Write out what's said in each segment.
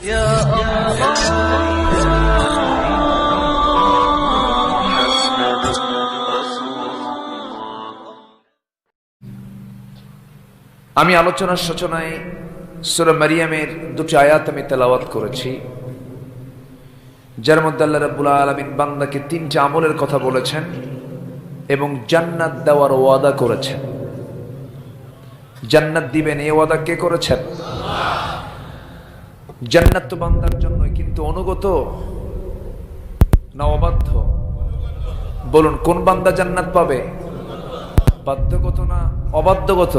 আমি আলোচনার সূচনায় সূরা মারিয়ামের দুটি আয়াত আমি তেলাওয়াত করেছি, যার মধ্যে আল্লাহ রাব্বুল আলামিন বান্দাকে তিনটি আমলের কথা বলেছেন এবং জান্নাত দেওয়ার ওয়াদা করেছেন। জান্নাত দিবেন এই ওয়াদা কে করেছেন? জান্নাত তো বান্দার জন্য, কিন্তু অনুগত না অবাধ্য? বলুন, কোন বান্দা জান্নাত পাবে? বাধ্যগত না অবাধ্যগত?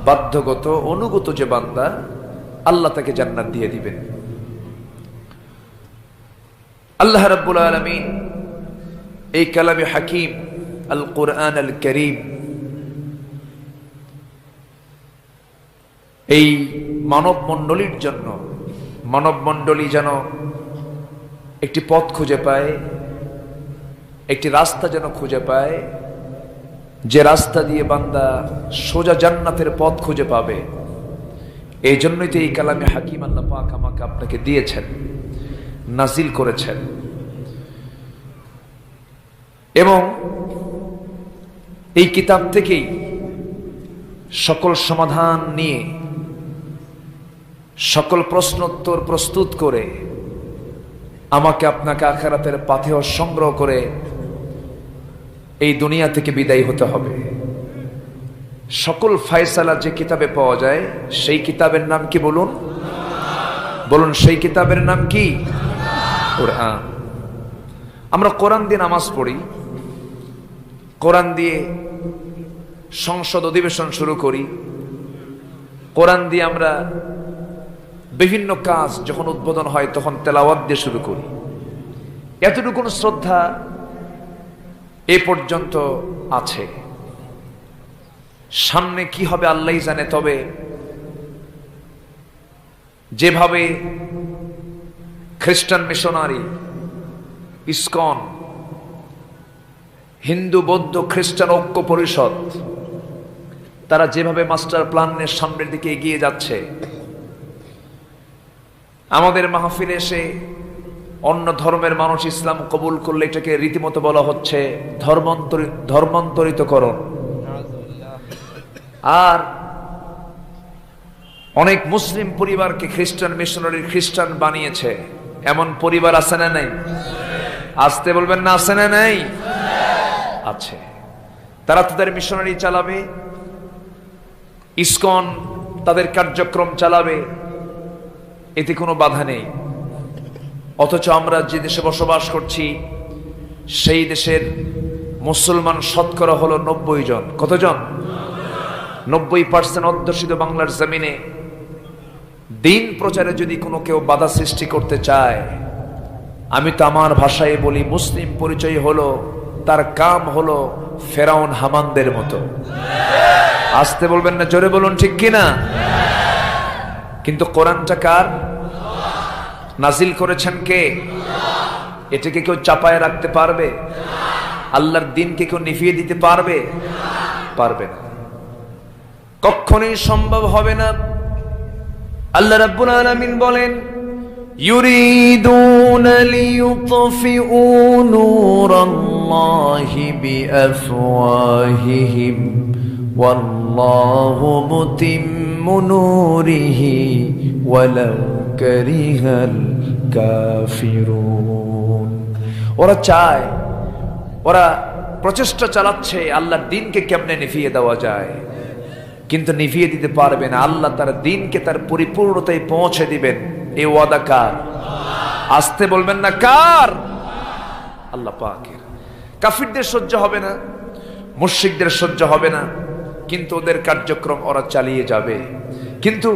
বাধ্যগত। অনুগত যে বান্দা, আল্লাহ তাকে জান্নাত দিয়ে দিবেন। আল্লাহ রাব্বুল আলামিন এই কালামে হাকিম আল কুরআন আল কারীম এই মানব মণ্ডলীর জন্য, মানব মণ্ডলী যেন একটি পথ খুঁজে পায়, একটি রাস্তা যেন খুঁজে পায়, যে রাস্তা দিয়ে বান্দা সোজা জান্নাতের পথ খুঁজে পাবে। এই জন্যই তো এই কালামে হাকিম আল্লাহ পাক আমাকে আপনাকে দিয়েছেন, নাজিল করেছেন। এবং এই কিতাব থেকেই সকল সমাধান নিয়ে, সকল প্রশ্নোত্তর প্রস্তুত করে আমাকে আপনাকে আখিরাতের পাথেয় সংগ্রহ করে এই দুনিয়া থেকে বিদায় হতে হবে। সকল ফয়সালা যে কিতাবে পাওয়া যায়, সেই কিতাবের নাম কি বলুন? বলুন, সেই কিতাবের নাম কি? কোরআন। আমরা কোরআন দিয়ে নামাজ পড়ি, কোরআন দিয়ে সংসদ অধিবেশন শুরু করি, কোরআন দিয়ে আমরা বিভিন্ন কাজ যখন উদ্বোধন হয় তখন তেলাওয়াত দিয়ে শুরু করি। এতটুকু শ্রদ্ধা এ পর্যন্ত আছে। সামনে কি হবে আল্লাহই জানে। তবে যেভাবে খ্রিস্টান মিশনারি, ইসকন, হিন্দু বৌদ্ধ খ্রিস্টান ঐক্য পরিষদ, তারা যেভাবে মাস্টার প্ল্যানের সামনের দিকে এগিয়ে যাচ্ছে, আমাদের মাহফিলে এসে অন্য ধর্মের মানুষ ইসলাম কবুল করলে এটাকে রীতিমতো বলা হচ্ছে ধর্মান্তরিতকরণ। আর অনেক মুসলিম পরিবারকে খ্রিস্টান মিশনারি খ্রিস্টান বানিয়েছে। এমন পরিবার আছে না নাই? আসতে বলবেন না, আছে না নাই? আছে। তারা তাদের মিশনারি চালাবে, ইসকন তাদের কার্যক্রম চালাবে, এতে কোনো বাধা নেই। অথচ আমরা যে দেশে বসবাস করছি সেই দেশের মুসলমান শতকরা হলো 90 জন। কতজন? 90% অধ্যুষিত বাংলার জমিনে দিন প্রচারে যদি কোনো কেউ বাধা সৃষ্টি করতে চায়, আমি তো আমার ভাষায় বলি, মুসলিম পরিচয় হলো, তার কাম হলো ফেরাউন হামানদের মতো। আসতে বলবেন না, জোরে বলুন, ঠিক কিনা? কিন্তু কোরআনটা কার? নাজিল করেছেন কে? এটাকে কেউ চাপায় রাখতে পারবে? আল্লাহর দিনকে কেউ নিভিয়ে দিতে পারবে? পারবে না, কখনোই সম্ভব হবে না। আল্লাহ রাব্বুল আলামিন বলেন, ইউরিদুনা লিইউতফিউ নূরাল্লাহি বিআফওয়াহিহিম ওয়াল্লাহু মুতিম্মু নূরিহি ওয়ালাউ কারিহাল কাফিরুন। ওরা চায়, ওরা প্রচেষ্টা চালাচ্ছে আল্লাহর দ্বীনকে কেমনে নিভিয়ে দেওয়া যায়, কিন্তু নিভিয়ে দিতে পারবে না। আল্লাহ তার দ্বীনকে তার পরিপূর্ণতায় পৌঁছে দিবেন। এই ওয়াদা কার? আসতে বলবেন না, কার? আল্লাহ পাকের। কাফিরদের সহ্য হবে না, মুশরিকদের সহ্য হবে না, কিন্তু ওদের কার্যক্রম ওরা চালিয়ে যাবে। কিন্তু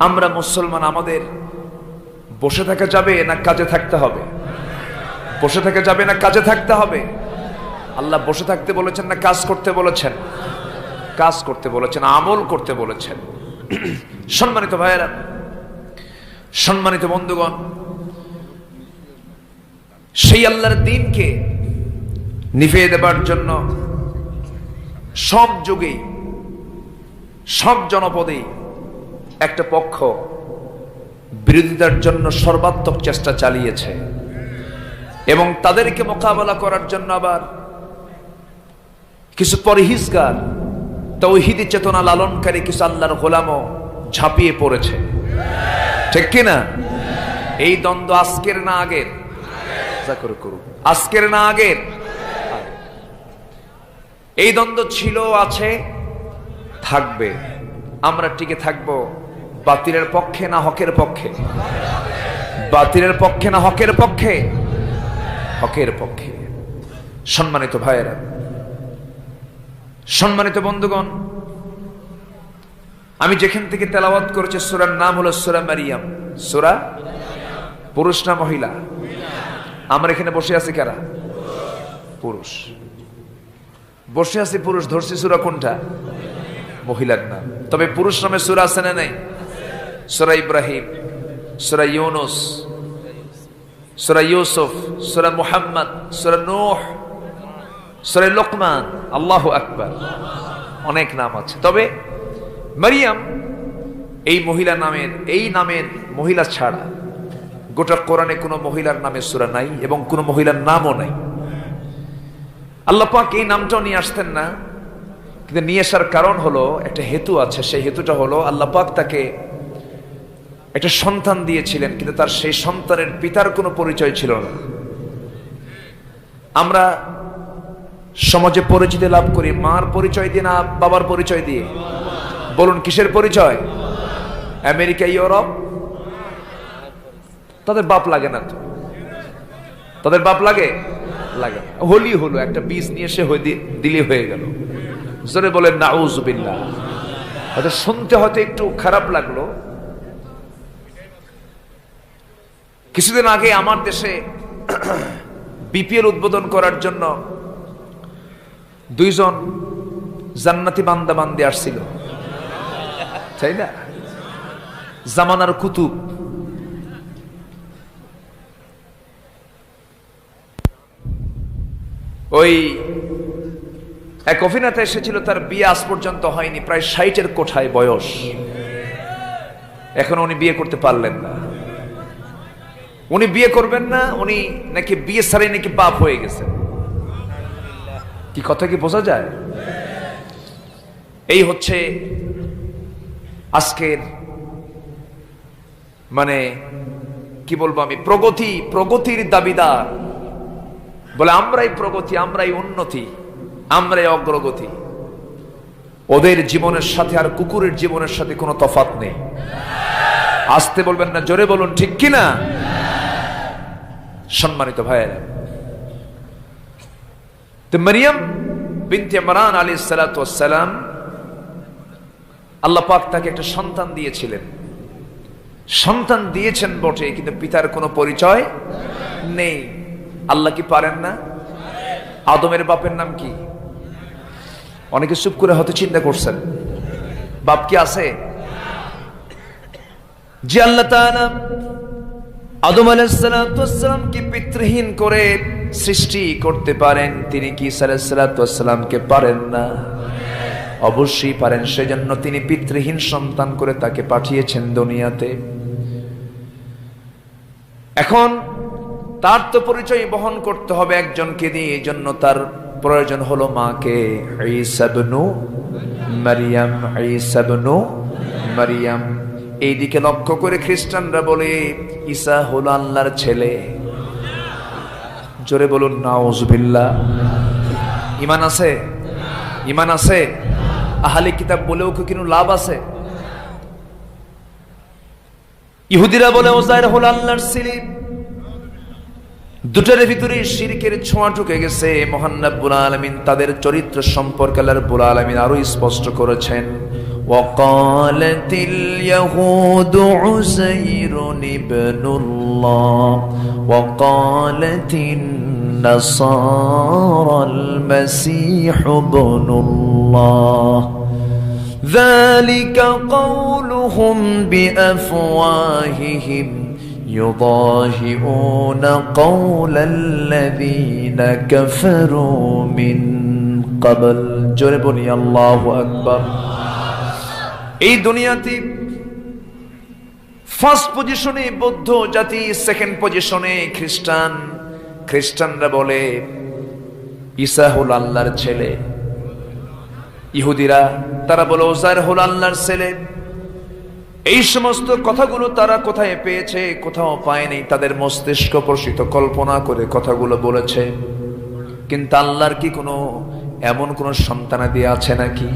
আমরা মুসলমান, আমাদের বসে থাকা যাবে না কাজে থাকতে হবে? বসে থাকা যাবে না কাজে থাকতে হবে? আল্লাহ বসে থাকতে বলেছেন না কাজ করতে বলেছেন? কাজ করতে বলেছেন, আমল করতে বলেছেন। সম্মানিত ভাইয়েরা, সম্মানিত বন্ধুগণ, সেই আল্লাহর দ্বীনকে নিভিয়ে দেবার জন্য সব যুগেই, সব জনপদেই একটা পক্ষ বিরোধিতার জন্য সর্বাত্মক চেষ্টা চালিয়েছে এবং তাদেরকে মোকাবেলা করার জন্য আবার কিছু পরহেজগার তাওহীদি চেতনা লালনকারী কিছু আল্লাহর গোলামও ঝাঁপিয়ে পড়েছে, ঠিক কিনা? এই দ্বন্দ্ব আজকের না আগের? আজকের না আগের? এই দ্বন্দ্ব ছিল, আছে, থাকবে। আমরা টিকে থাকবো বাতিলের পক্ষে না হকের পক্ষে? বাতিলের পক্ষে না হকের পক্ষে? হকের পক্ষে। সম্মানিত ভাইয়েরা, সম্মানিত বন্ধুগণ, আমি যেখান থেকে তেলাওয়াত করেছি সূরার নাম হলো সূরা মারিয়াম। সূরা পুরুষ না মহিলা? আমরা এখানে বসে আছি কারা? পুরুষ। বসে আছি পুরুষ, ধরছি সূরা কোনটা? মহিলার নাম। তবে পুরুষ নামে সূরা আছে না নাই? সূরা ইব্রাহিম, সূরা ইউনুস, সূরা ইউসুফ, সূরা মুহাম্মদ, সূরা নূহ, সূরা লোকমান। আল্লাহু আকবার, অনেক নাম আছে। তবে মারিয়াম এই মহিলা নামের, এই নামের মহিলা ছাড়া গোটা কোরআনে কোনো মহিলার নামে সূরা নাই এবং কোনো মহিলার নামও নাই। আল্লাহ পাক এই নামটাও নিয়ে আসতেন না, কিন্তু নিয়ে আসার কারণ হলো, একটা হেতু আছে। সেই হেতুটা হলো আল্লাহ পাক তাকে একটা সন্তান দিয়েছিলেন, কিন্তু তার সেই সন্তানের পিতার কোনো পরিচয় ছিল না। আমরা সমাজে পরিচিতি লাভ করি মার পরিচয় দিয়ে না বাবার পরিচয় দিয়ে? বলুন কিসের পরিচয়? আমেরিকা, ইউরোপ, তাদের বাপ লাগে না তো? তাদের বাপ লাগে? লাগে। হলি হলো একটা বীজ নিয়ে এসে দিলি হয়ে গেল। জোরে বলেন নাউজুবিল্লাহ। হয়তো শুনতে হয়তো একটু খারাপ লাগলো। কিছুদিন আগে আমার দেশে বিপিএল উদ্বোধন করার জন্য দুইজন জান্নাতি বান্দা বান্দি আসছিল, তাই না? জামানার কুতুব। ওই এক অভিনেতা এসেছিল, তার বিয়ে আজ পর্যন্ত হয়নি, প্রায় 60-এর কোঠায় বয়স, এখনো উনি বিয়ে করতে পারলেন না। উনি বিয়ে করবেন না, উনি নাকি বিয়ে ছাড়াই নাকি বাপ হয়ে গেছে। কি কথা কি বোঝা যায়? এই হচ্ছে আজকের, মানে কি বলবো আমি, প্রগতির দাবিদার বলে আমরাই প্রগতি, আমরাই উন্নতি, আমরাই অগ্রগতি। ওদের জীবনের সাথে আর কুকুরের জীবনের সাথে কোনো তফাৎ নেই। আসতে বলবেন না, জোরে বলুন ঠিক কিনা? সম্মানিত ভাইয়েরা, তো মারিয়াম বিনতে ইমরান আলাইহিস সালাতু ওয়াস সালাম, আল্লাহ পাক তাকে একটা সন্তান দিয়েছিলেন। সন্তান দিয়েছেন বটে, কিন্তু পিতার কোনো পরিচয় নেই। আল্লাহ কি পারেন না? আদমের বাপের নাম কি? অনেকে চুপ করে হয়তো চিন্তা করছেন, বাপ কি আছে? যে আল্লাহ তাআলা আদম আলাইহিস সালাতু ওয়াস সালামকে পিতৃহীন করে সৃষ্টি করতে পারেন, তিনি কি ঈসা আলাইহিস সালাতু ওয়াস সালামকে পারেন না? অবশ্যই পারেন। সেজন্য তিনি পিতৃহীন সন্তান করে তাকে পাঠিয়েছেন দুনিয়াতে। এখন তার তো পরিচয় বহন করতে হবে একজনকে দিয়ে, এই জন্য তার প্রয়োজন হলো মাকে। ঈসা ইবনু মারিয়াম, ঈসা ইবনু মারিয়াম। এইদিকে লক্ষ্য করে খ্রিস্টানরা বলে ঈসা হলো আল্লাহর ছেলে। জোরে বলুন নাউজুবিল্লাহ। ঈমান আছে? ঈমান আছে? আহলে কিতাব বলেও কি কোনো লাভ আছে? ইহুদিরা বলে ওজাইর হলো আল্লাহর ছেলে। দুটার ভিতরে শিরকের ছোঁয়া ঢুকে গেছে। মহান রব্বুল আলামিন তাদের চরিত্র সম্পর্কে আল্লাহ রব্বুল আলামিন আরো স্পষ্ট করেছেন। ওয়াকালাতিল ইয়াহুদু উযাইরুন ইবনুল্লাহ ওয়াকালাতিন নাসারাল মাসীহু ইবনুল্লাহ যালিকা কাওলুহুম বিআফওয়াহিহিম يضاهئون قول الذين كفروا من قبل জোরে বলি আল্লাহু আকবার। এই দুনিয়াতে ফার্স্ট পজিশনে বৌদ্ধ জাতি, সেকেন্ড পজিশনে খ্রিস্টানরা বলে ঈসা হল আল্লাহর ছেলে। ইহুদিরা তারা বলে উযাইর হল আল্লাহর ছেলে। এই সমস্ত কথাগুলো তারা কোথায় পেয়েছে? কোথাও পায়নি, তাদের মস্তিষ্ক প্রসূত কল্পনা করে কথাগুলো বলেছে। কিন্তু আল্লাহর কি এমন কোন সন্তানাদি আছে নাকি?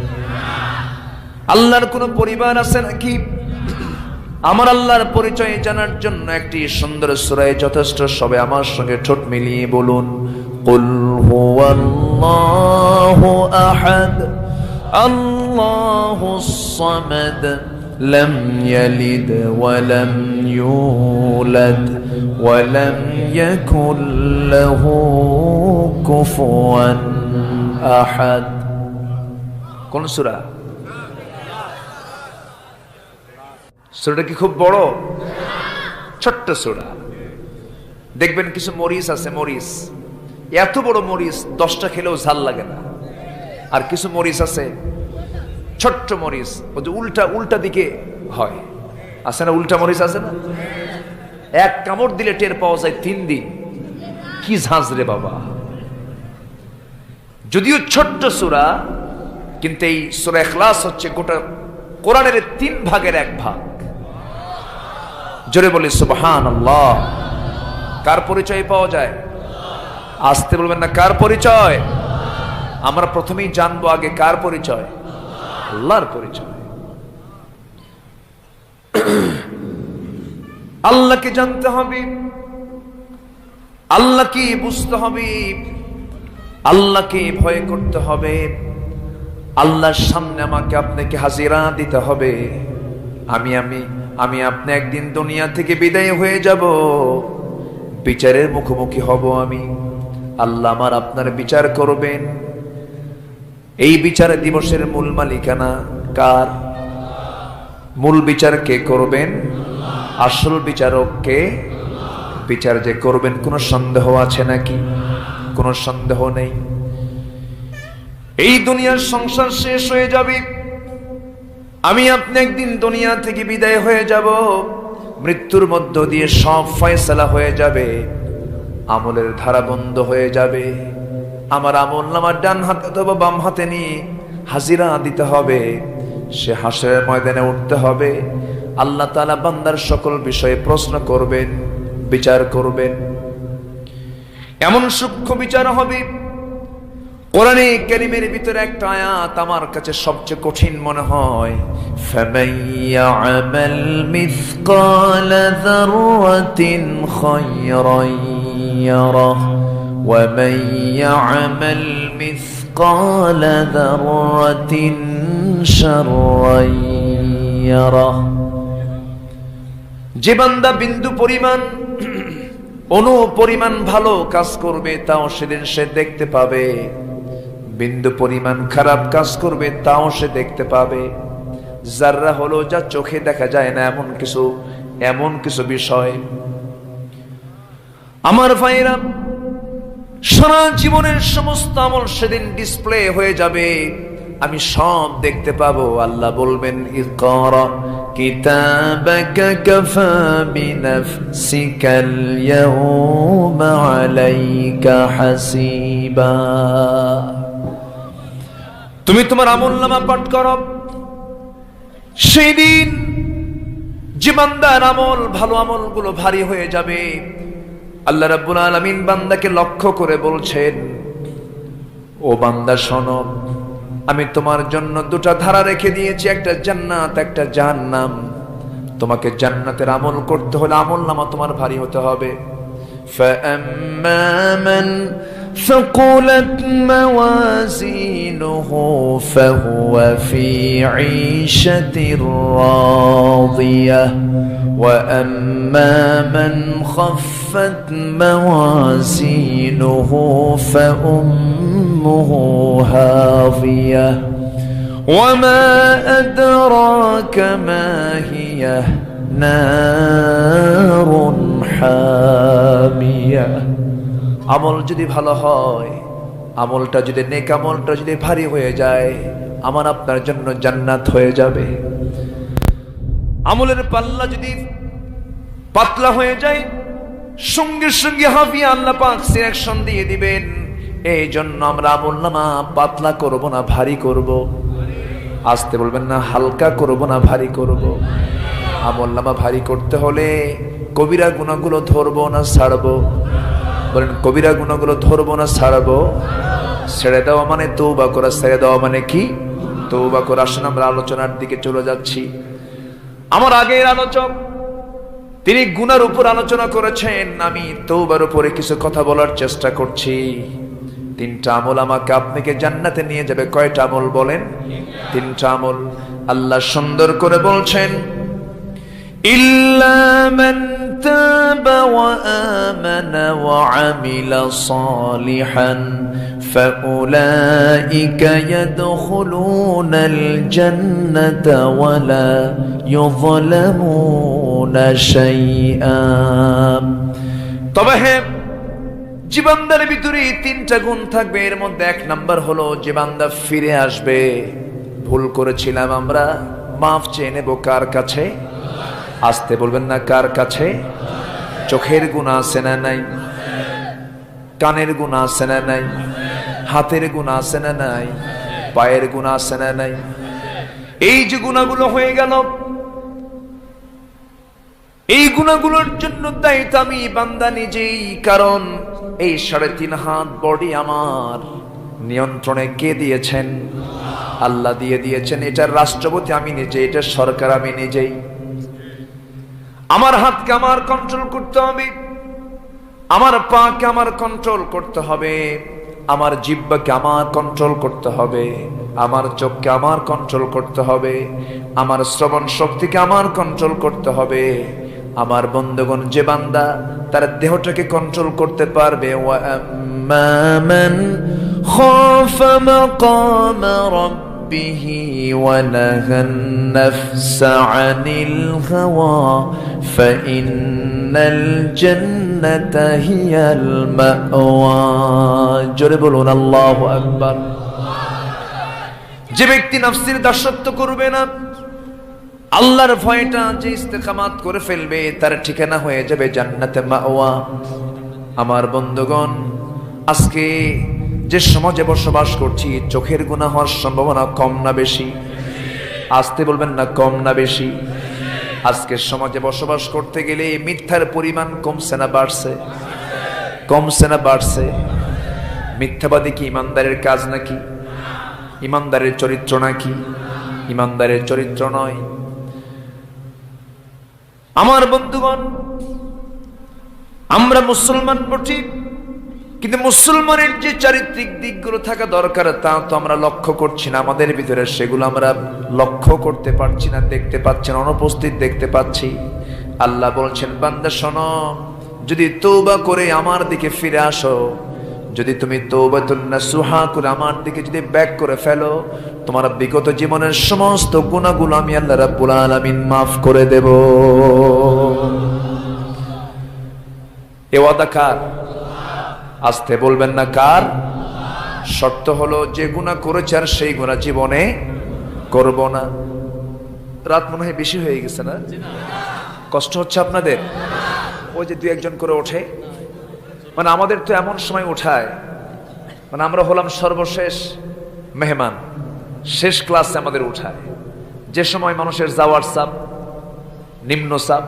আল্লাহর কোন পরিবার আছে নাকি? আমার আল্লাহর পরিচয় জানার জন্য একটি সুন্দর সূরায় যথেষ্ট। সবে আমার সঙ্গে ঠোঁট মিলিয়ে বলুন, কুল হুয়াল্লাহু আহাদ আল্লাহুস সামাদ লাম ইয়ালিদ ওয়া লাম ইউলাদ ওয়া লাম ইয়াকুল লাহু কুফুয়ান আহাদ। কোন সূরা? সূরাটা কি খুব বড়? ছোট্ট সূরা। দেখবেন কিছু মরিচ আছে, মরিচ এত বড় মরিচ 10টা খেলেও ঝাল লাগে না। আর কিছু মরিচ আছে ছোট্ট মরিচ, ওই যে উল্টা দিকে হয়, আছে না? উল্টা মরিচ আছে না? এক কামড় দিলে টের পাওয়া যায় 3 দিন। কি ঝাঁঝ রে বাবা! যদিও ছোট্ট সূরা, কিন্তু এই সূরা ইখলাস হচ্ছে গোটা কোরআনের 3 ভাগের 1 ভাগ। জোরে বলি সুবহানাল্লাহ। কার পরিচয় পাওয়া যায়? আসতে বলবেন না, কার পরিচয়? আমরা প্রথমেই জানবো আগে কার পরিচয়? আল্লাহর পরিচয়। আল্লাহকে জানতে হবে, আল্লাহকে বুঝতে হবে, আল্লাহকে ভয় করতে হবে। আল্লাহর সামনে আমাকে আপনাকে হাজিরা দিতে হবে। আমি আপনি একদিন দুনিয়া থেকে বিদায় হয়ে যাব, বিচারের মুখোমুখি হব আমি। আল্লাহ আমার আপনার বিচার করবেন। এই বিচার দিবসের মূল মালিকানা কার? মূল বিচার কে করবেন? আসল বিচারক কে? বিচার যে করবেন কোনো সন্দেহ আছে নাকি? কোনো সন্দেহ নেই। এই দুনিয়ার সংসার শেষ হয়ে যাবে, আমি আপনি একদিন দুনিয়া থেকে বিদায় হয়ে যাব। মৃত্যুর মধ্য দিয়ে সব ফয়সালা হয়ে যাবে, আমলের ধারা বন্ধ হয়ে যাবে। আমার আমল নামার ডান হাতে অথবা বাম হাতে নিয়ে হাজিরা দিতে হবে। সে হাসরের ময়দানে উঠতে হবে। আল্লাহ তাআলা বান্দার সকল বিষয়ে প্রশ্ন করবেন, বিচার করবেন। এমন সূক্ষ্ম বিচার হবে। কোরআনে কারীমের ভিতরে একটা আয়াত আমার কাছে সবচেয়ে কঠিন মনে হয়, ফামান ইয়া'মাল মিসকালা যাররাতিন খায়রান ইয়ারাহ ওয়া মান ইয়া'মাল মিসকালা যাররাতিন শাররান ইয়ারাহ। যে বান্দা বিন্দু পরিমাণ অনু পরিমাণ ভালো কাজ করবে তাও সেদিন সে দেখতে পাবে, বিন্দু পরিমাণ খারাপ কাজ করবে তাও সে দেখতে পাবে। যাররা হলো যা চোখে দেখা যায় না এমন কিছু বিষয়। আমার ভাইরা, সারা জীবনের সমস্ত আমল সেদিন ডিসপ্লে হয়ে যাবে, আমি সব দেখতে পাবো। আল্লাহ বলবেন, ইকরা কিতাবাকা কাফা বিনাফসিকাল ইয়াউমা আলাইকা হাসিবা। তুমি তোমার আমলনামা পাঠ করো। সেই দিন যে বান্দার আমল, ভালো আমলগুলো ভারী হয়ে যাবে, আল্লাহ রাব্বুল আলামিন বান্দাকে লক্ষ্য করে বলছেন, ও বান্দা শোনো, আমি তোমার জন্য 2টা ধারা রেখে দিয়েছি, একটা জান্নাত একটা জাহান্নাম। তোমাকে জান্নাতের আমল করতে হলে আমলনামা তোমার ভারী হতে হবে। فَأَمَّا مَنْ ثَقُلَتْ مَوَازِينُهُ فَهُوَ فِي عِيشَةٍ رَاضِيَةٍ وَأَمَّا مَنْ خَفَّتْ مَوَازِينُهُ فَأُمُّهُ هَاوِيَةٌ وَمَا أَدْرَاكَ مَا هِيَهْ نَارٌ حَامِيَةٌ। আমল যদি ভালো হয়, আমলটা যদি নেক আমলটা যদি ভারী হয়ে যায়, আমার আপনার জন্য জান্নাত হয়ে যাবে। আমলের পাল্লা যদি পাতলা হয়ে যায়, সঙ্গে সঙ্গে হাফিয়া আল্লাহ পাক সিলেকশন দিয়ে দিবেন। এই জন্য আমরা আমলনামা পাতলা করব না ভারী করব। আসতে বলবেন না, হালকা করব না ভারী করব। আমলনামা ভারী করতে হলে কবিরা গুনাহগুলো ধরবো না ছাড়বো? বলেন, কবিরা গুনাহগুলো ধরবো না ছাড়বো? ছেড়ে দেওয়া মানে তওবা করা, ছেড়ে দেওয়া মানে কি? তওবা করা। আসুন আমরা আলোচনার দিকে চলে যাচ্ছি। আমার আগের আলোচক তিনি গুনার উপর আলোচনা করেছেন, আমি তওবার উপরে কিছু কথা বলার চেষ্টা করছি। 3টা আমল আমাকে আপনাকে জান্নাতে নিয়ে যাবে। কয়টা আমল বলেন? 3টা আমল। আল্লাহ সুন্দর করে বলছেন, ইল্লা মান তাবা ওয়া আমানা ওয়া আমিলা সালিহান ফাউলাইকা ইয়াদখুলুনাল জান্নাতা ওয়া লা ইউযলামুনা শাইআ। তবে হ্যাঁ, যে বান্দার ভিতরে 3টা গুণ থাকবে, এর মধ্যে 1 নাম্বার হলো যে বান্দা ফিরে আসবে। ভুল করেছিলাম আমরা, মাফ চেয়ে নেব কার কাছে? আসতে বলবেন না, কার কাছে? চোখের গুনাহ আছে না নাই? কানের গুনাহ আছে না নাই? হাতের গুনাহ আছে না নাই? পায়ের গুনাহ আছে না নাই? এই যে গুনাহগুলো হয়ে গেল, এই গুনাহগুলোর জন্য দায়িত্ব আমি বান্দা নিজেই। কারণ এই 3.5 হাত বডি আমার নিয়ন্ত্রণে কে দিয়েছেন? আল্লাহ দিয়ে দিয়েছেন। এটার রাষ্ট্রপতি আমি নিজে, এটার সরকার আমি নিজেই। আমার হাতকে আমার কন্ট্রোল করতে হবে, আমার পাকে আমার কন্ট্রোল করতে হবে, আমার জিহ্বাকে আমার কন্ট্রোল করতে হবে, আমার চোখকে আমার কন্ট্রোল করতে হবে, আমার শ্রবণ শক্তিকে আমার কন্ট্রোল করতে হবে। আমার বন্ধুগণ, যে বান্দা তার দেহটাকে কন্ট্রোল করতে পারবে, ওয়া আম্মা মান খাফা মাকাম রাব্বিহি ওয়া নাহান নাফসা আনিল হাওয়া ফাইন্নাল জান্নাতা হিয়াল মাওয়া। জোরে বলুন আল্লাহু আকবার। যে ব্যক্তি নফসের দাসত্ব করবে না, আল্লাহর ভয়টা যে ইস্তেকামাত করে ফেলবে, তার ঠিকানা হয়ে যাবে জান্নাতে মাওয়া। আমার বন্ধুগণ, আজকে যে সমাজে বসবাস করছি, চোখের গুনাহ হওয়ার সম্ভাবনা কম না বেশি? আসতে বলবেন না, কম না বেশি? আজকের সমাজে বসবাস করতে গেলে মিথ্যার পরিমাণ কমছে না বাড়ছে? কমছে না বাড়ছে? মিথ্যাবাদী কি ইমানদারের কাজ নাকি? ইমানদারের চরিত্র নাকি? ইমানদারের চরিত্র নয়। আমার বন্ধুগণ, আমরা মুসলমান বটি, কিন্তু মুসলমানের যে চারিত্রিক দিকগুলো থাকা দরকার তা তো আমরা লক্ষ্য করছি না। আমাদের ভিতরে সেগুলো আমরা লক্ষ্য করতে পারছি না, দেখতে পাচ্ছি না, অনুপস্থিত দেখতে পাচ্ছি। আল্লাহ বলছেন, বান্দা শোনো, যদি তওবা করে আমার দিকে ফিরে আসো, যদি তুমি তওবাতুন নাসুহা করে আমার দিকে যদি ব্যাক করে ফেলো, তোমার বিগত জীবনের সমস্ত গুনাহগুলো আমি আল্লাহ রাব্বুল আলামিন মাফ করে দেব। এ ওয়াদা কার? আসতে বলবেন না, কার? শর্ত হলো যে গুনাহ করেছে আর সেই গুনাহ জীবনে করব না। রাত মনে হয় বেশি হয়ে গেছে না? কষ্ট হচ্ছে আপনাদের? ওই যে 2-1 করে ওঠে, মানে আমাদের তো এমন সময় উঠায়, মানে আমরা হলাম সর্বশেষ মেহমান, শেষ ক্লাসে আমাদের উঠায়। যে সময় মানুষের যাওয়ার চাপ, নিম্ন চাপ,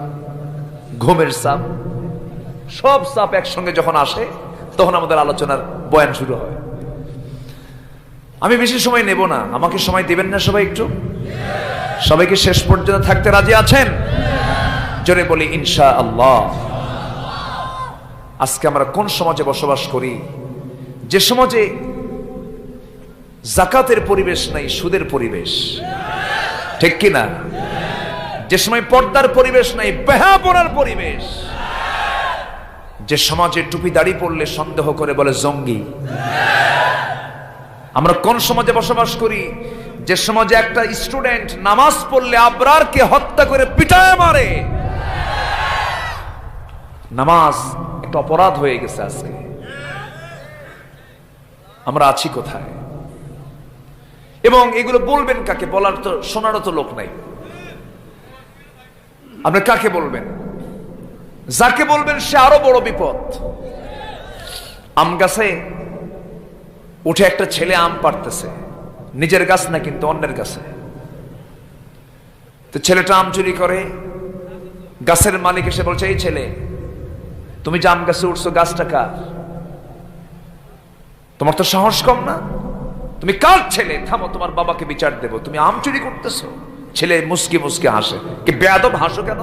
ঘুমের চাপ, সব চাপ একসঙ্গে যখন আসে, তখন আমাদের আলোচনার বয়ান শুরু হয়। আমি বেশি সময় নেব না, আমাকে সময় দিবেন না সবাই একটু? সবাইকে শেষ পর্যন্ত থাকতে রাজি আছেন? জোরে বলি ইনশাআল্লাহ। আজকে আমরা কোন সমাজে বসবাস করি? যে সমাজে যাকাতের পরিবেশ নাই, সুদের পরিবেশ, ঠিক কি না? যে সময় পর্দার পরিবেশ নাই, বেহাপনার পরিবেশ। যে সমাজে টুপি দাড়ি পড়লে সন্দেহ করে বলে জঙ্গি। আমরা কোন সমাজে বসবাস করি? যে সমাজে একটা স্টুডেন্ট নামাজ পড়লে আবরারকে হত্যা করে পিটায় মারে। নামাজ একটা অপরাধ হয়ে গেছে আজকে। আমরা আছি কোথায়? এবং এগুলো বলবেন কাকে? বলার তো, শোনারও তো লোক নাই। আপনি কাকে বলবেন? যাকে বলবেন সে আরো বড় বিপদ। আম গাছে উঠে একটা ছেলে আম পাড়তেছে, নিজের গাছ না কিন্তু অন্যের গাছে। তো ছেলেটা আম চুরি করে, গাছের মালিক এসে বলছে, এই ছেলে তুমি যে আম গাছে উঠছো, গাছটা কার? তোমার তো সাহস কম না, তুমি কার ছেলে? থামো, তোমার বাবাকে বিচার দেবো, তুমি আম চুরি করতেছো। ছেলে মুসকি মুসকি হাসে, কি বেয়াদব, হাসো কেন?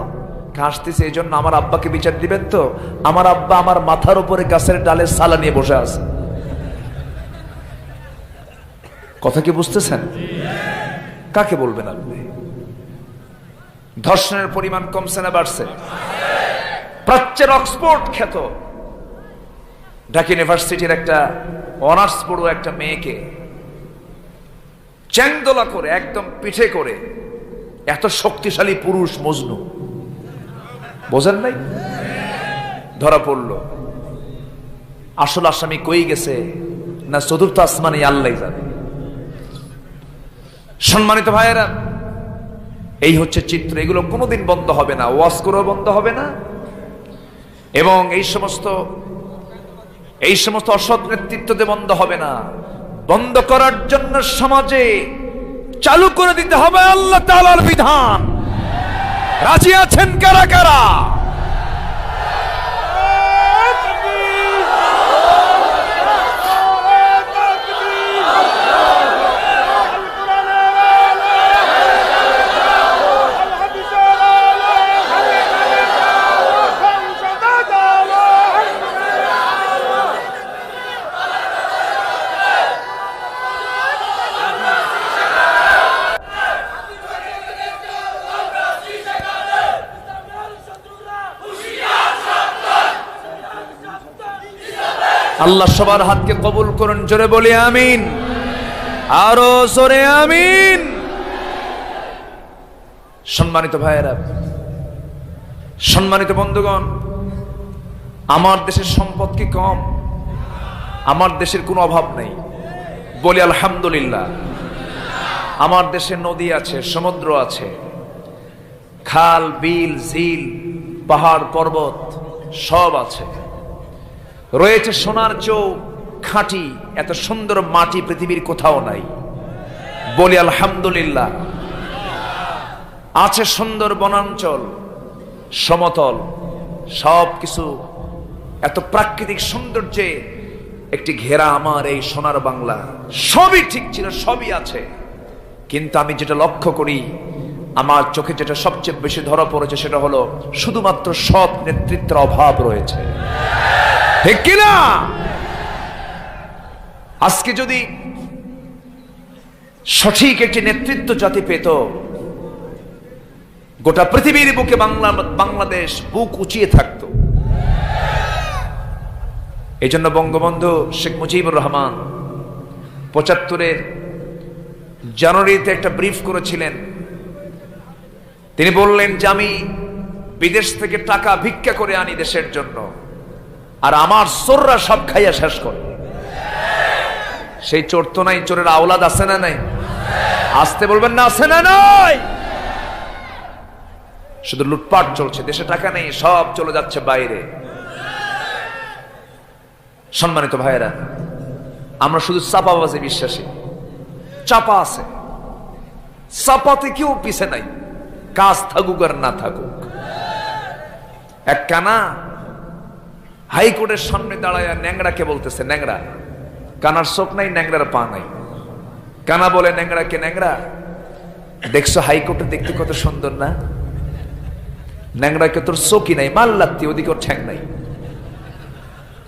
হাসতেছে এই জন্য আমার আব্বাকে বিচার দিবেন তো? আমার আব্বা আমার মাথার উপরে গাছের ডালে সালা নিয়ে বসে আছে। কথা কি বুঝতেছেন? কাকে বলবেন আপনি? ধর্ষণের পরিমাণ কমছে না বাড়ছে? প্রাচ্যের অক্সফোর্ড খ্যাত ঢাকা ইউনিভার্সিটির একটা অনার্স পড়ুয়া একটা মেয়েকে চ্যাংদোলা করে একদম পিঠে করে, এত শক্তিশালী পুরুষ মজনু, বোঝেন নাই? ধরা পড়লো। আসল আসামি কই গেছে না চতুর্থ আসমানে আল্লাহ জানে। সম্মানিত ভাইয়েরা, এই হচ্ছে চিত্র। এগুলো কোনোদিন বন্ধ হবে না, ওয়াজ করেও বন্ধ হবে না। এবং এই সমস্ত অসৎ নেতৃত্বতে বন্ধ হবে না। বন্ধ করার জন্য সমাজে চালু করে দিতে হবে আল্লাহ তাআলার বিধান। রাজি আছেন কারা কারা? আল্লাহ সবার হাতকে কবুল করুন, জোরে বলি আমিন, আরো জোরে আমিন। সম্মানিত ভাইয়েরা, সম্মানিত বন্ধুগণ, আমার দেশের সম্পদ কি কম? আমার দেশের কোনো অভাব নেই, বলি আলহামদুলিল্লাহ। আমার দেশে নদী আছে, সমুদ্র আছে, খাল বিল ঝিল পাহাড় পর্বত সব আছে। রয়েছে সোনার চৌক, খাঁটি এত সুন্দর মাটি পৃথিবীর কোথাও নাই, বলি আলহামদুলিল্লাহ। আছে সুন্দর বনাঞ্চল, সমতল, সব কিছু এত প্রাকৃতিক সৌন্দর্যে একটি ঘেরা আমার এই সোনার বাংলা। সবই ঠিক ছিল, সবই আছে, কিন্তু আমি যেটা লক্ষ্য করি, আমার চোখে যেটা সবচেয়ে বেশি ধরা পড়েছে, সেটা হলো শুধুমাত্র সৎ নেতৃত্বের অভাব রয়েছে, ঠিক কিনা? আজকে যদি সঠিক একটি নেতৃত্ব জাতি পেত, গোটা পৃথিবীর বুকে বাংলাদেশ বুক উঁচিয়ে থাকতো। এই জন্য বঙ্গবন্ধু শেখ মুজিবুর রহমান ৭৫-এর জানুয়ারিতে একটা ব্রিফ করেছিলেন। তিনি বললেন যে আমি বিদেশ থেকে টাকা ভিক্ষা করে আনি দেশের জন্য, আর আমার চোররা সব খাইয়া শেষ করে। সেই চোর তো নাই, চোরের আওলাদ আছে না নাই? আসতে বলবেন না, আছে না নাই? শুধু লুটপাট চলছে, দেশে টাকা নেই, সব চলে যাচ্ছে বাইরে। সম্মানিত ভাইয়েরা, আমরা শুধু চাপাবাজে বিশ্বাসী। চাপা আছে, চাপাতে কেউ পিছে নাই, কাজ থাকুক আর না থাকুক। এক কানা হাইকোর্টের সামনে দাঁড়ায় ন্যাংরাকে বলতেছে, ন্যাংরা, কানার চোখ নাই, ন্যাংরার পা নাই। কানা বলে ন্যাংরাকে, ন্যাংরা দেখছো হাইকোর্টে দেখতে কত সুন্দর না? ন্যাংরাকে তোর চোখই নাই, মাল লাগতি, ওদিকে ওর ঠ্যাং নাই।